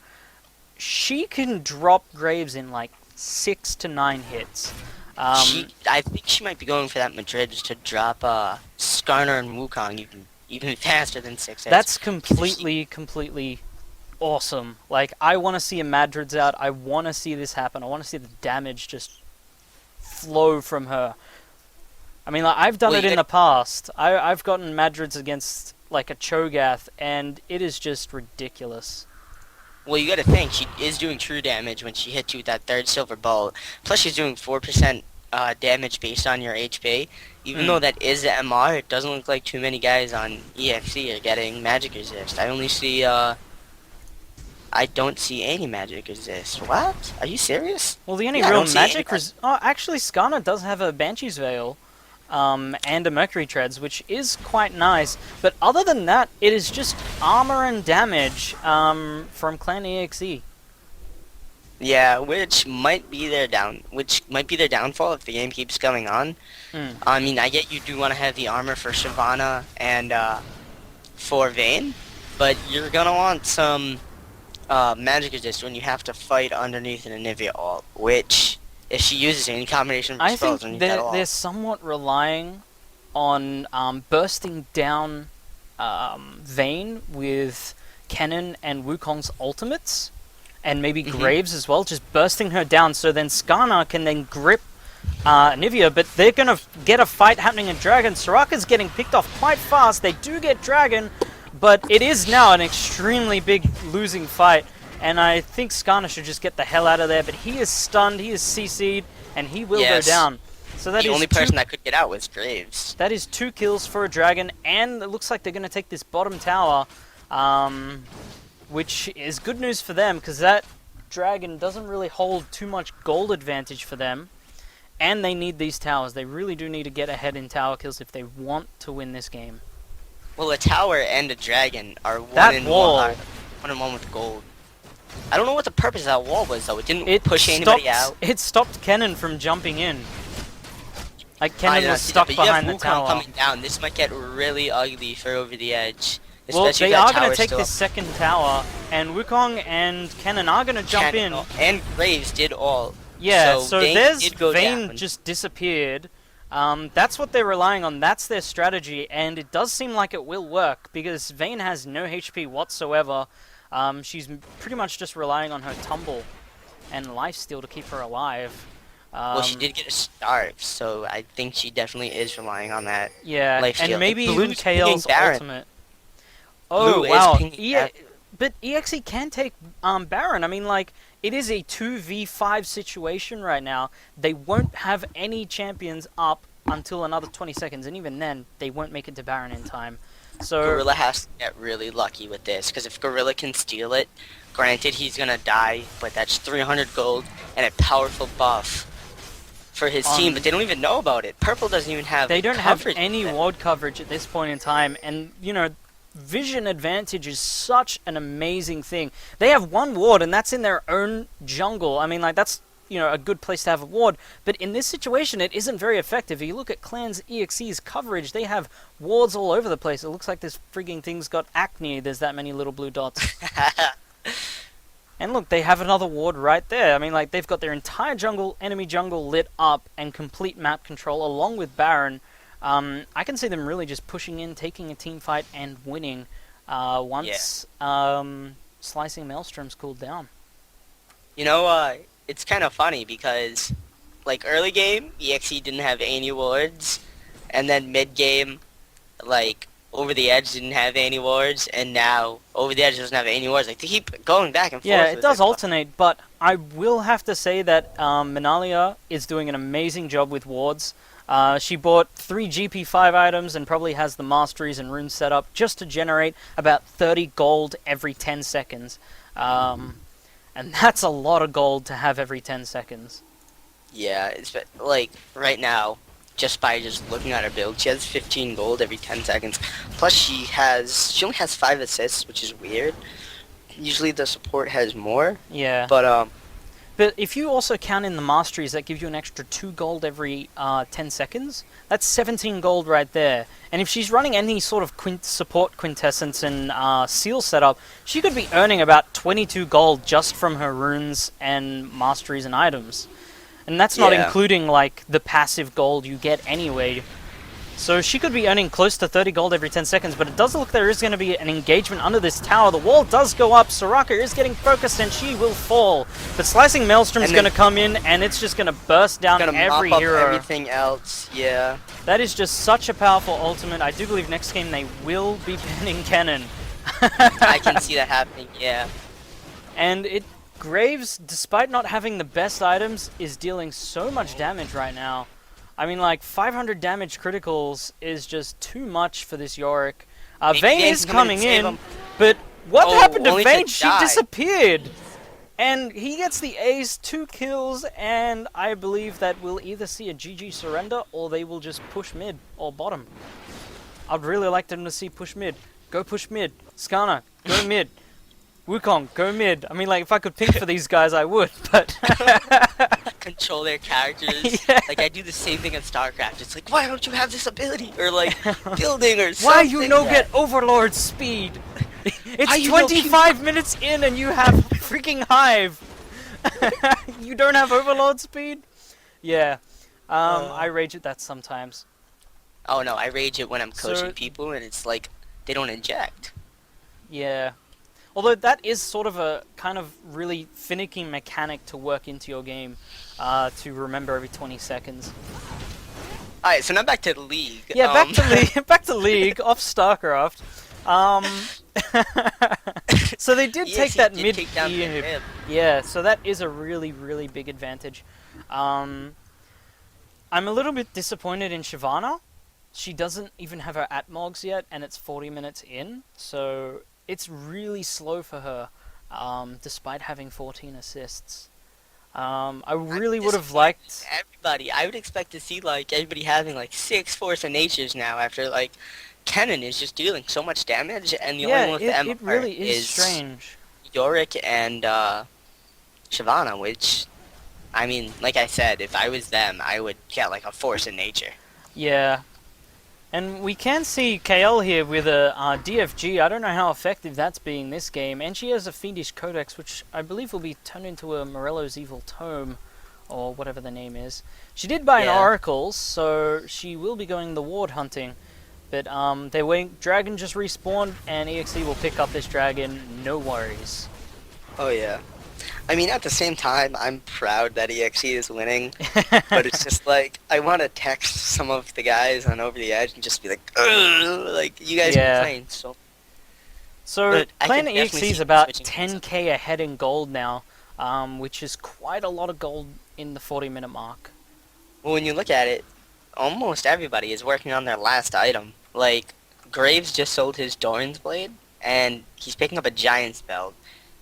She can drop Graves in like 6 to 9 hits. I think she might be going for that Madrid just to drop Skarner and Wukong even faster than 6 hits. That's completely awesome. Like, I want to see a Madrid's out. I want to see this happen. I want to see the damage just flow from her. I mean, like, I've done it in the past. I've gotten Madrids against, like, a Cho'Gath, and it is just ridiculous. Well, you gotta think, she is doing true damage when she hits you with that third silver bolt. Plus, she's doing 4% damage based on your HP. Even though that is the MR, it doesn't look like too many guys on eXe are getting magic resist. I only see, I don't see any magic resist. What? Are you serious? Well, the only Yeah, I real don't see magic... any- Oh, actually, Skarner does have a Banshee's Veil. And a Mercury Treads, which is quite nice. But other than that, it is just armor and damage from Clan eXe. Yeah, which might be their downfall if the game keeps going on. I mean, I get you do want to have the armor for Shyvana and for Vayne, but you're gonna want some magic resist when you have to fight underneath an Anivia ult, which if she uses any combination of I spells think underneath that ult. they're somewhat relying on bursting down Vayne with Kennen and Wukong's ultimates, and maybe Graves as well, just bursting her down, so then Skarner can then grip Nivea, but they're going to get a fight happening in Dragon. Soraka's getting picked off quite fast. They do get Dragon, but it is now an extremely big losing fight, and I think Skarner should just get the hell out of there, but he is stunned, he is CC'd, and he will go down. So that the is only person that could get out was Graves. That is 2 kills for a Dragon, and it looks like they're going to take this bottom tower, which is good news for them, because that Dragon doesn't really hold too much gold advantage for them, and they need these towers. They really do need to get ahead in tower kills if they want to win this game. Well, a tower and a dragon are one That and wall. one with gold. I don't know what the purpose of that wall was, though. It didn't push anybody out. It stopped Kennen from jumping in. Like, I Kennen know, was stuck but behind you the have Wukong tower. coming down. This might get really ugly for over the edge. Well, Especially they if that are going to tower's take still this second tower, and Wukong and Kennen are going to jump in. And Graves did all. Yeah, so Vayne there's did go Vayne down. just disappeared. That's what they're relying on. That's their strategy, and it does seem like it will work because Vayne has no HP whatsoever. She's pretty much just relying on her tumble and lifesteal to keep her alive. Well, she did get a starve, so I think she definitely is relying on that. Yeah, lifesteal. and maybe Blue's even KL's pinging Baron. ultimate. Oh, Blue is wow. pinging Baron. But EXE can take Baron. I mean, like, it is a 2v5 situation right now. They won't have any champions up until another 20 seconds, and even then, they won't make it to Baron in time. So Gorilla has to get really lucky with this, because if Gorilla can steal it, granted he's gonna die, but that's 300 gold and a powerful buff for his team, but they don't even know about it. Purple doesn't even have they don't have coverage any for that. ward coverage at this point in time, and, you know, vision advantage is such an amazing thing. They have one ward, and that's in their own jungle. I mean, like, that's, you know, a good place to have a ward, but in this situation, it isn't very effective. If you look at Clans EXE's coverage, they have wards all over the place. It looks like this frigging thing's got acne. There's that many little blue dots. And look, they have another ward right there. I mean, like, they've got their entire jungle, enemy jungle lit up and complete map control along with Baron. I can see them really just pushing in, taking a team fight, and winning once Slicing Maelstrom's cooled down. You know, it's kind of funny because, like, early game, EXE didn't have any wards, and then mid game, like, Over the Edge didn't have any wards, and now Over the Edge doesn't have any wards. Like, they keep going back and forth. Yeah, it with does alternate, but I will have to say that Minalia is doing an amazing job with wards. She bought 3 GP5 items and probably has the masteries and runes set up just to generate about 30 gold every 10 seconds. And that's a lot of gold to have every 10 seconds. Yeah, it's like right now, just by looking at her build, she has 15 gold every 10 seconds. Plus, she only has 5 assists, which is weird. Usually, the support has more. Yeah. But if you also count in the masteries, that gives you an extra 2 gold every 10 seconds. That's 17 gold right there. And if she's running any sort of support quintessence and seal setup, she could be earning about 22 gold just from her runes and masteries and items. And that's not including like the passive gold you get anyway. So she could be earning close to 30 gold every 10 seconds, but it does look there is going to be an engagement under this tower. The wall does go up, Soraka is getting focused and she will fall. But Slicing Maelstrom is going to come in and it's just going to burst down every mop up hero. Everything else, yeah. That is just such a powerful ultimate. I do believe next game they will be banning Kennen. I can see that happening, yeah. And Graves, despite not having the best items, is dealing so much damage right now. I mean, like, 500 damage criticals is just too much for this Yorick. Vayne is coming in, but what happened to Vayne? She disappeared! And he gets the ace, 2 kills, and I believe that we'll either see a GG surrender, or they will just push mid, or bottom. I'd really like them to see push mid. Go push mid. Skana, go mid. Wukong, go mid. I mean, like, if I could ping for these guys, I would, but... Control their characters. Yeah. Like, I do the same thing in StarCraft. It's like, why don't you have this ability? Or, like, building or something. Why you no get Overlord speed? It's 25 minutes in and you have freaking Hive. You don't have Overlord speed? Yeah. I rage at that sometimes. Oh, no, I rage it when I'm coaching people and it's like, they don't inject. Yeah. Although that is sort of a kind of really finicky mechanic to work into your game, to remember every 20 seconds. Alright, so now back to the League. Yeah, back to League, off StarCraft. So they did take that mid inhib. Yeah, so that is a really, really big advantage. I'm a little bit disappointed in Shyvana. She doesn't even have her Atmogs yet, and it's 40 minutes in, so... It's really slow for her, despite having 14 assists. I really would have liked... Everybody, I would expect to see, like, everybody having, like, 6 Force of Natures now after, like, Kennen is just dealing so much damage, and the only one with the MR it really is strange. Yorick and, Shyvana, which, I mean, like I said, if I was them, I would get, like, a Force of Nature. Yeah. And we can see KL here with a DFG. I don't know how effective that's being this game. And she has a Fiendish Codex, which I believe will be turned into a Morello's Evil Tome, or whatever the name is. She did buy an Oracle, so she will be going the ward hunting. But their dragon just respawned, and eXe will pick up this dragon, no worries. Oh yeah. I mean, at the same time, I'm proud that eXe is winning, but it's just like, I want to text some of the guys on Over the Edge and just be like, ugh, like, you guys complain, so... So, Planet eXe is about 10k ahead in gold now, which is quite a lot of gold in the 40-minute mark. Well, when you look at it, almost everybody is working on their last item. Like, Graves just sold his Doran's Blade, and he's picking up a Giant's Belt.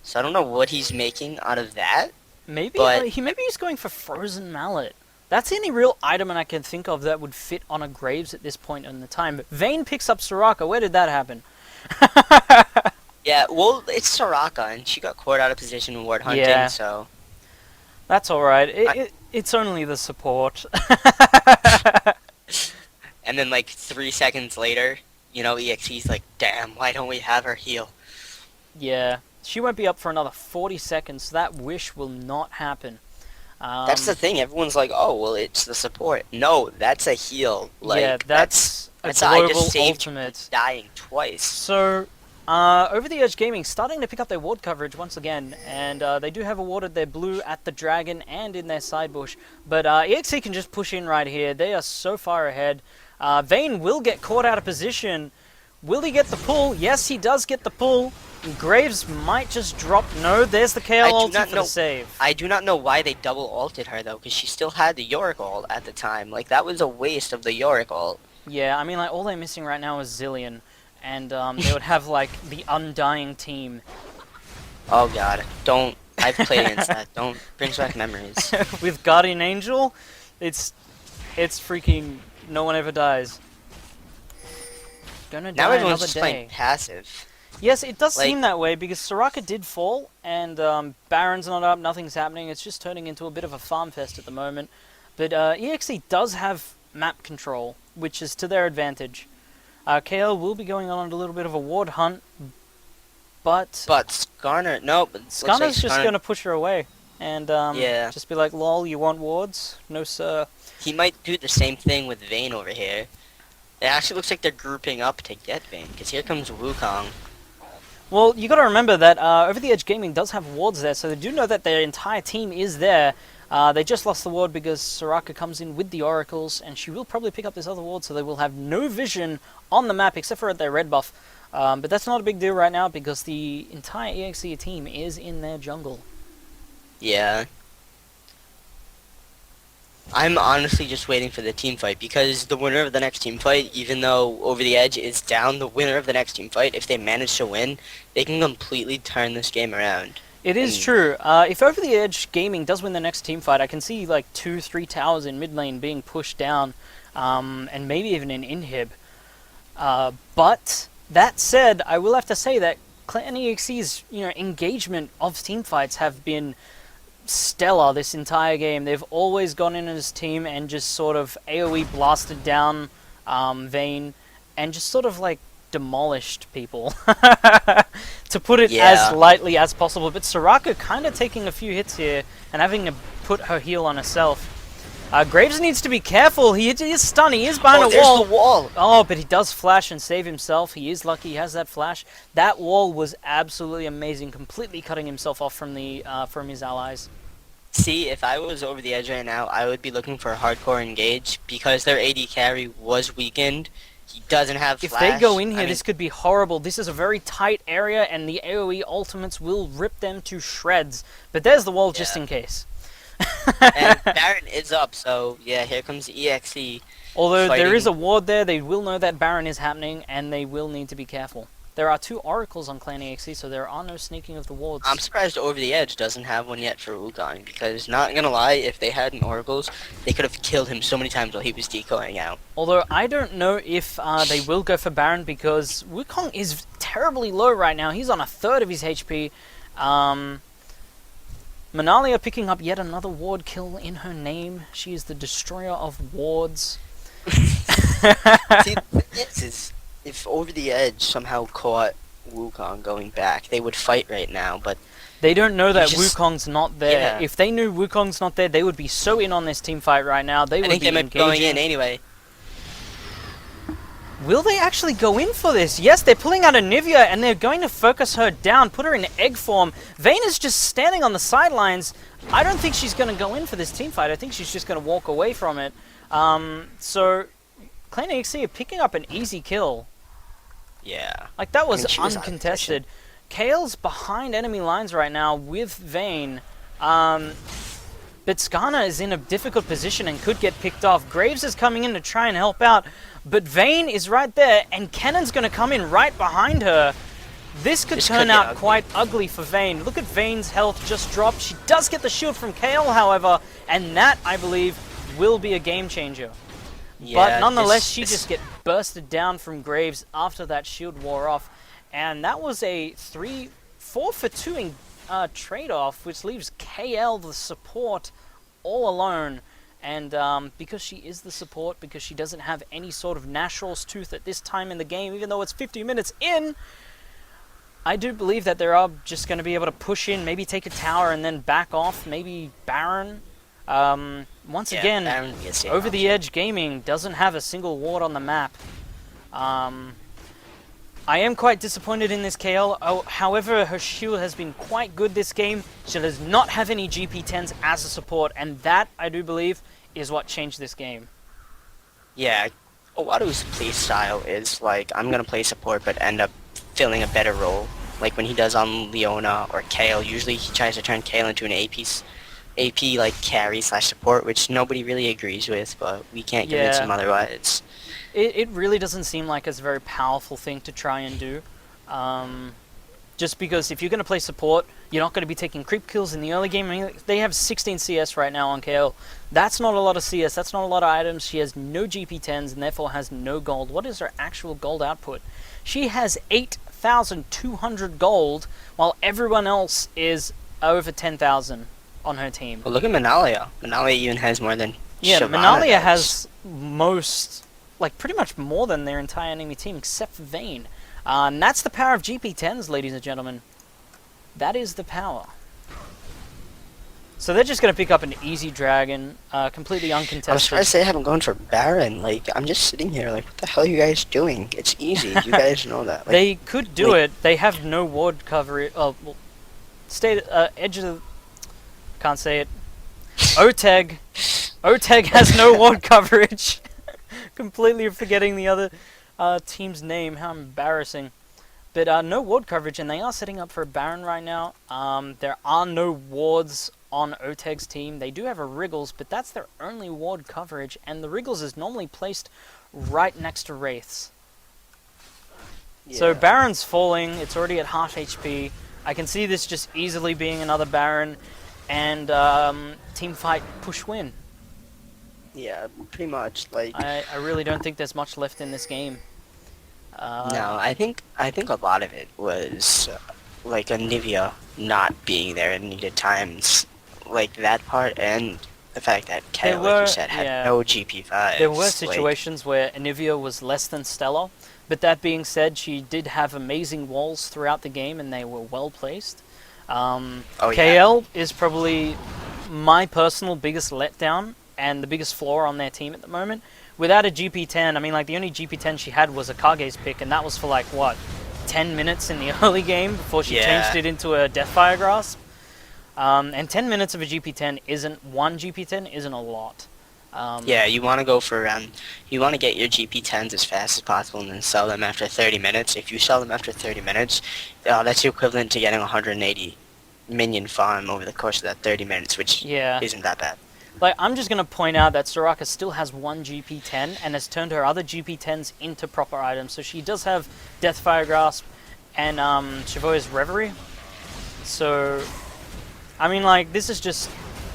So I don't know what he's making out of that. Maybe he's going for Frozen Mallet. That's the only real item I can think of that would fit on a Graves at this point in the time. But Vayne picks up Soraka. Where did that happen? Yeah, well, it's Soraka, and she got caught out of position in ward hunting, so... That's alright. It's only the support. And then, like, 3 seconds later, you know, eXe's like, damn, why don't we have her heal? Yeah. She won't be up for another 40 seconds, so that wish will not happen. That's the thing, everyone's like, oh, well, it's the support. No, that's a heal. Like, yeah, that's a global ultimate. Dying twice. So, Over the Edge Gaming starting to pick up their ward coverage once again, and they do have awarded their blue at the dragon and in their side bush. But eXe can just push in right here. They are so far ahead. Vayne will get caught out of position Will he get the pull? Yes, he does get the pull. Graves might just drop. No, there's the KO ulti for the save. I do not know why they double ulted her though, because she still had the Yorick ult at the time. Like that was a waste of the Yorick ult. Yeah, I mean, like all they're missing right now is Zillion, and they would have like the undying team. Oh god, don't. I've played against that. Don't brings back memories. With Guardian Angel, it's freaking no one ever dies. Gonna Now die everyone's another just day. playing passive. Yes, it does Like- seem that way because Soraka did fall and Baron's not up, nothing's happening. It's just turning into a bit of a farm fest at the moment. But eXe does have map control, which is to their advantage. KL will be going on a little bit of a ward hunt, but But Skarner, no, but looks like Skarner's just Skarner- going to push her away and Yeah. just be like, lol, you want wards? No, sir. He might do the same thing with Vayne over here. It actually looks like they're grouping up to get Vayne, because here comes Wukong. Well, you got to remember that Over the Edge Gaming does have wards there, so they do know that their entire team is there. They just lost the ward because Soraka comes in with the oracles, and she will probably pick up this other ward, so they will have no vision on the map except for at their red buff. But that's not a big deal right now because the entire eXe team is in their jungle. Yeah. I'm honestly just waiting for the team fight, because the winner of the next team fight, even though Over the Edge is down, the winner of the next team fight, if they manage to win, they can completely turn this game around. It is true. If Over the Edge Gaming does win the next team fight, I can see like 2-3 towers in mid lane being pushed down, and maybe even an inhib. But that said, I will have to say that Clan EXE's engagement of team fights have been stellar this entire game. They've always gone in as team and just sort of AoE blasted down Vayne and just sort of like demolished people, to put it as lightly as possible. But Soraka kind of taking a few hits here and having to put her heal on herself. Graves needs to be careful. He is stunned. He is behind a there's wall. the wall. Oh, but he does flash and save himself. He is lucky he has that flash. That wall was absolutely amazing, completely cutting himself off from the from his allies. See, if I was Over the Edge right now, I would be looking for a hardcore engage, because their AD carry was weakened. He doesn't have If flash. they go in here, I mean, this could be horrible. This is a very tight area, and the AoE ultimates will rip them to shreds. But there's the wall just in case. and Baron is up, so yeah, here comes eXe. Although there is a fighting. ward there, they will know that Baron is happening, and they will need to be careful. There are 2 oracles on Clan eXe, so there are no sneaking of the wards. I'm surprised Over the Edge doesn't have one yet for Wukong, because not gonna lie, if they had an oracles, they could have killed him so many times while he was decoying out. Although I don't know if they will go for Baron, because Wukong is terribly low right now. He's on 1/3 of his HP. Manalia picking up yet another ward kill in her name. She is the destroyer of wards. See, the thing is, if Over the Edge somehow caught Wukong going back, they would fight right now, but They don't know that just- Wukong's not there. Yeah. If they knew Wukong's not there, they would be so in on this team fight right now. They I would think be they might be going in engaging. anyway. Will they actually go in for this? Yes, they're pulling out Anivia and they're going to focus her down, put her in egg form. Vayne is just standing on the sidelines. I don't think she's going to go in for this team fight. I think she's just going to walk away from it. So, Clan eXe are picking up an easy kill. Yeah. Like, that was she was out of uncontested. Kale's behind enemy lines right now with Vayne. But Skarner is in a difficult position and could get picked off. Graves is coming in to try and help out. But Vayne is right there, and Cannon's going to come in right behind her. This could turn out quite ugly for Vayne. Look at Vayne's health just dropped. She does get the shield from Kale, however, and that, I believe, will be a game changer. But nonetheless, she just get bursted down from Graves after that shield wore off. And that was a 4 for 2 trade-off, which leaves KL, the support, all alone. And because she is the support, because she doesn't have any sort of Nashral's Tooth at this time in the game, even though it's 50 minutes in, I do believe that they are just going to be able to push in, maybe take a tower and then back off, maybe Baron. Once again, Baron gets taken Over off. the Edge Gaming doesn't have a single ward on the map. I am quite disappointed in this KL. Oh, however, her shield has been quite good this game. She does not have any GP10s as a support, and that, I do believe, is what changed this game. Yeah, Owaru's play style is like, I'm gonna play support but end up filling a better role. Like when he does on Leona or Kale, usually he tries to turn Kale into an AP like carry slash support, which nobody really agrees with, but we can't convince him Yeah. otherwise. It really doesn't seem like it's a very powerful thing to try and do. Just because if you're going to play support, you're not going to be taking creep kills in the early game. I mean, they have 16 CS right now on KL. That's not a lot of CS, that's not a lot of items. She has no GP10s and therefore has no gold. What is her actual gold output? She has 8,200 gold, while everyone else is over 10,000 on her team. Well, look at Manalia. Manalia even has more than Yeah, Shyvana Manalia does. has most, like pretty much more than their entire enemy team except for Vayne. And that's the power of GP10s, ladies and gentlemen. That is the power. So they're just going to pick up an easy dragon, completely I'm uncontested. surprised they haven't gone for Baron. Like, I'm just sitting here like, what the hell are you guys doing? It's easy. You guys know that. Like, They could do like- it. They have no ward coverage. Oh, well, edge of the... Can't say it. OTEG. OTEG has no ward coverage. Completely forgetting the other team's name. How embarrassing. But no ward coverage, and they are setting up for a Baron right now. There are no wards on OTEG's team. They do have a Wriggles, but that's their only ward coverage, and the Wriggles is normally placed right next to Wraiths. So yeah. Baron's falling, it's already at half HP. I can see this just easily being another Baron, and team fight push win. Yeah, pretty much. Like, I really don't think there's much left in this game. no, I think a lot of it was like Anivia not being there at needed times, like that part, and the fact that Kale, like you said, had no GP5. There were situations where Anivia was less than stellar, but that being said, she did have amazing walls throughout the game, and they were well placed. KL is probably my personal biggest letdown and the biggest flaw on their team at the moment. Without a GP10, I mean, like, the only GP10 she had was a Kage's pick, and that was for, like, what, 10 minutes in the early game before she changed it into a Deathfire Grasp? And 10 minutes of a GP10 one GP10 isn't a lot. Yeah, you want to go for around, you want to get your GP10s as fast as possible and then sell them after 30 minutes. If you sell them after 30 minutes, that's the equivalent to getting 180 minion farm over the course of that 30 minutes, which isn't that bad. Like, I'm just going to point out that Soraka still has one GP10 and has turned her other GP10s into proper items. So she does have Deathfire Grasp and Chavoya's Reverie. So, I mean, like, this is just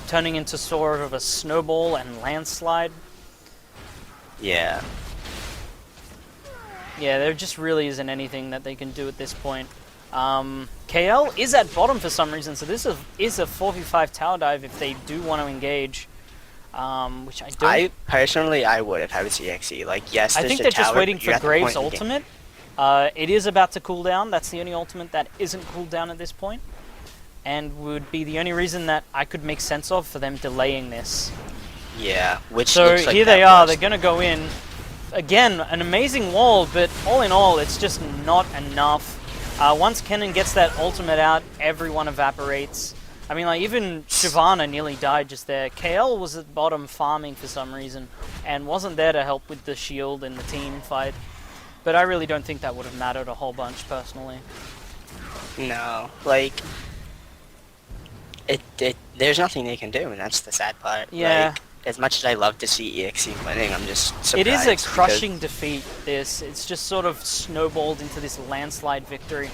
turning into sort of a snowball and landslide. Yeah. Yeah, there just really isn't anything that they can do at this point. KL is at bottom for some reason, so this is a 4v5 tower dive if they do want to engage. Which I don't... Personally, I would if I was eXe. Like, yes, I think they're just waiting for Graves' ultimate. It is about to cool down. That's the only ultimate that isn't cooled down at this point. And would be the only reason that I could make sense of for them delaying this. Yeah, which so looks like here they are. They're going to go in. Again, an amazing wall, but all in all, it's just not enough. Once Kennen gets that ultimate out, everyone evaporates. I mean, like, even Shyvana nearly died just there. KL was at bottom farming for some reason, and wasn't there to help with the shield and the team fight. But I really don't think that would have mattered a whole bunch, personally. No, like, there's nothing they can do, and that's the sad part. Yeah. Like, as much as I love to see EXE winning, I'm just surprised. It is a crushing defeat, this. It's just sort of snowballed into this landslide victory.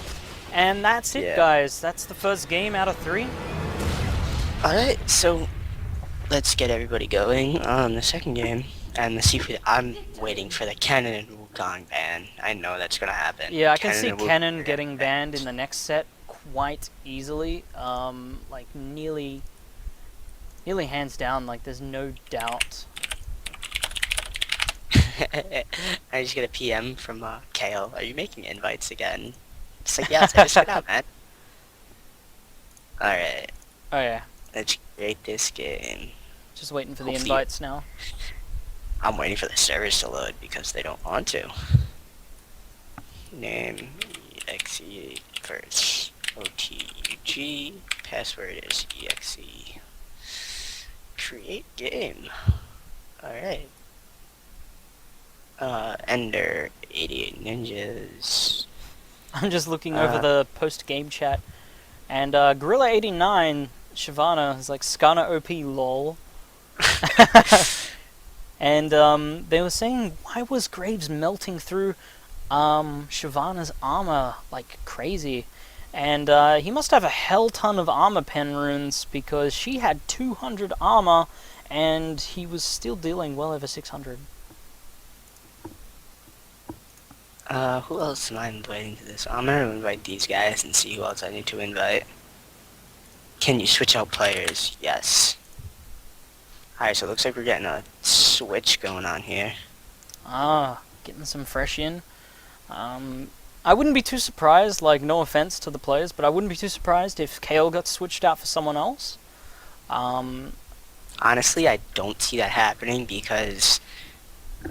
And that's it, guys. That's the first game out of 3. Alright, so let's get everybody going on the second game. And let's see if I'm waiting for the Kennen and Wukong ban. I know that's going to happen. Yeah, I can see Kennen getting banned in the next set quite easily. Like, nearly hands down, like, there's no doubt. I just get a PM from Kale. Are you making invites again? It's like, yeah, just sit out, man. Alright. Oh, yeah. Let's create this game. Just waiting for the invites now. I'm waiting for the servers to load because they don't want to. Name exe first. OTEG. Password is exe. Create game. Alright. Ender 88 Ninjas. I'm just looking over the post-game chat, and Gorilla89 Shyvana is like Skana OP lol. And they were saying, why was Graves melting through Shyvana's armor like crazy? And he must have a hell ton of armor pen runes, because she had 200 armor and he was still dealing well over 600. Who else am I inviting to this? I'm gonna invite these guys and see who else I need to invite. Can you switch out players? Yes. Alright, so it looks like we're getting a switch going on here. Getting some fresh in. I wouldn't be too surprised, like, no offense to the players, but I wouldn't be too surprised if Kale got switched out for someone else. Honestly, I don't see that happening because,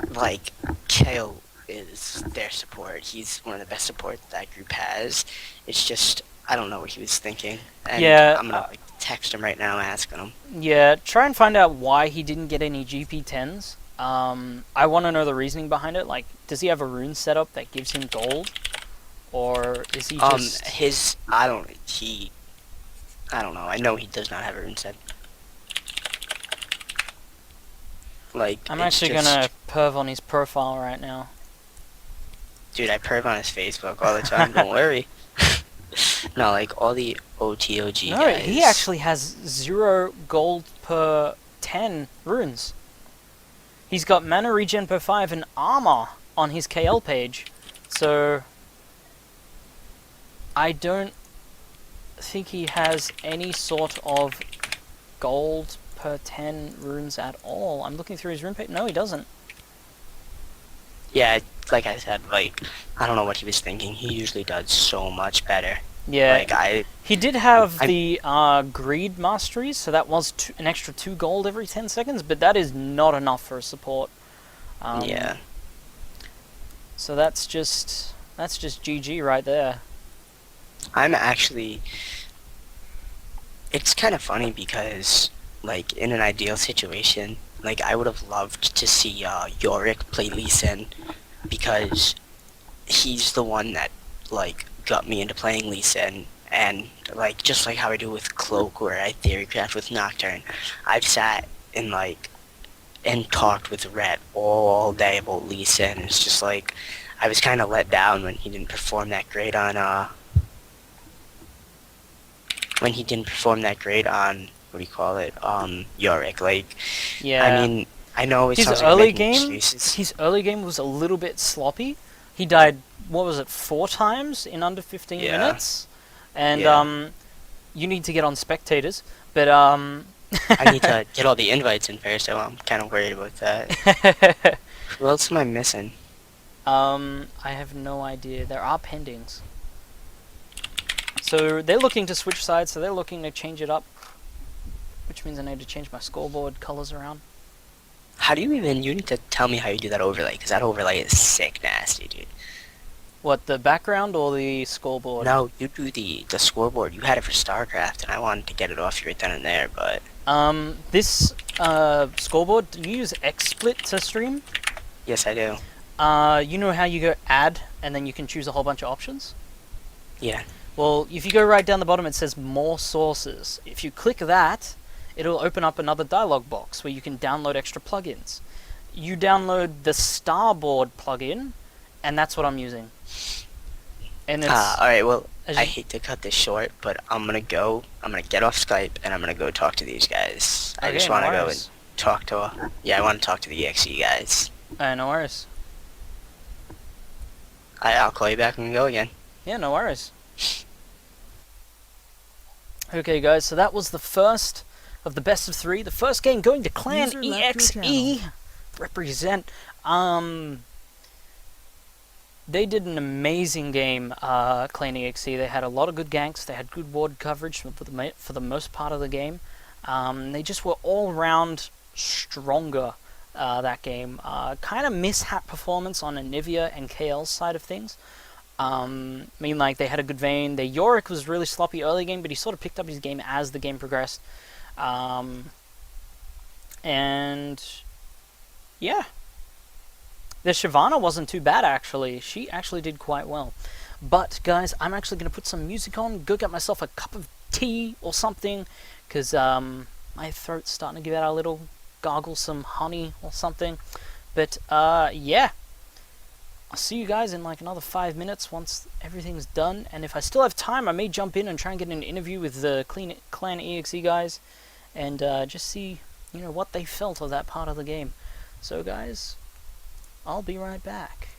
like, Kale is their support. He's one of the best supports that group has. It's just, I don't know what he was thinking. And Yeah, I'm gonna text him right now asking him. Yeah, try and find out why he didn't get any GP10s. I want to know the reasoning behind it. Like, does he have a rune setup that gives him gold? Or is he just... I don't know. I know he does not have a rune set. Like, I'm actually gonna perv on his profile right now. Dude, I perv on his Facebook all the time, don't worry. No, like, all the OTOG No, guys. he actually has 0 gold per 10 runes. He's got mana regen per 5 and armor on his KL page. So, I don't think he has any sort of gold per 10 runes at all. I'm looking through his rune page. No, he doesn't. Yeah, like I said, like, I don't know what he was thinking. He usually does so much better. Yeah, Like, he did have the greed masteries, so that was an extra 2 gold every 10 seconds, but that is not enough for a support. Yeah. So that's just GG right there. I'm actually... It's kind of funny because, like, in an ideal situation, like, I would have loved to see Yorick play Lee Sin, because he's the one that, like, got me into playing Lee Sin, and, like, just like how I do with Cloak or I theorycraft with Nocturn, I've sat and, like, and talked with Rhett all day about Lee Sin. It's just like, I was kind of let down when he didn't perform that great on, what do you call it, Yorick. Like, Yeah. I mean, I know it His sounds like early making game, excuses. his early game was a little bit sloppy. He died, what was it, 4 times in under 15 Yeah. minutes? And, Yeah. you need to get on spectators, but, I need to get all the invites in first, so I'm kind of worried about that. Who else am I missing? I have no idea. There are pendings. So they're looking to switch sides, so they're looking to change it up. Which means I need to change my scoreboard colors around. How do you need to tell me how you do that overlay, because that overlay is sick nasty, dude. What, the background or the scoreboard? No, you do the scoreboard. You had it for StarCraft, and I wanted to get it off you right then and there, but... This, scoreboard, do you use XSplit to stream? Yes, I do. You know how you go add, and then you can choose a whole bunch of options? Yeah. Well, if you go right down the bottom, it says more sources. If you click that, it'll open up another dialog box where you can download extra plugins. You download the Starboard plugin, and that's what I'm using. And it's... alright, well, I hate to cut this short, but I'm gonna get off Skype, and I'm gonna go talk to these guys. I Okay, just no wanna go worries. and talk to, I wanna talk to the eXe guys. no worries. I'll call you back when we go again. Yeah, no worries. Okay, guys, so that was the first of the best of 3. The first game going to Clan User left your eXe. Represent. They did an amazing game, Clan eXe. They had a lot of good ganks. They had good ward coverage for the most part of the game. They just were all round stronger that game. Kind of mishap performance on Anivia and KL's side of things. I mean, like, they had a good vein. Their Yorick was really sloppy early game, but he sort of picked up his game as the game progressed. And yeah, The Shyvana wasn't too bad, actually. She actually did quite well. But, guys, I'm actually going to put some music on, go get myself a cup of tea or something, because my throat's starting to give out a little, gargle some honey or something. But, yeah. I'll see you guys in like another 5 minutes once everything's done, and if I still have time, I may jump in and try and get an interview with the Clan eXe guys, and just see, you know, what they felt of that part of the game. So guys, I'll be right back.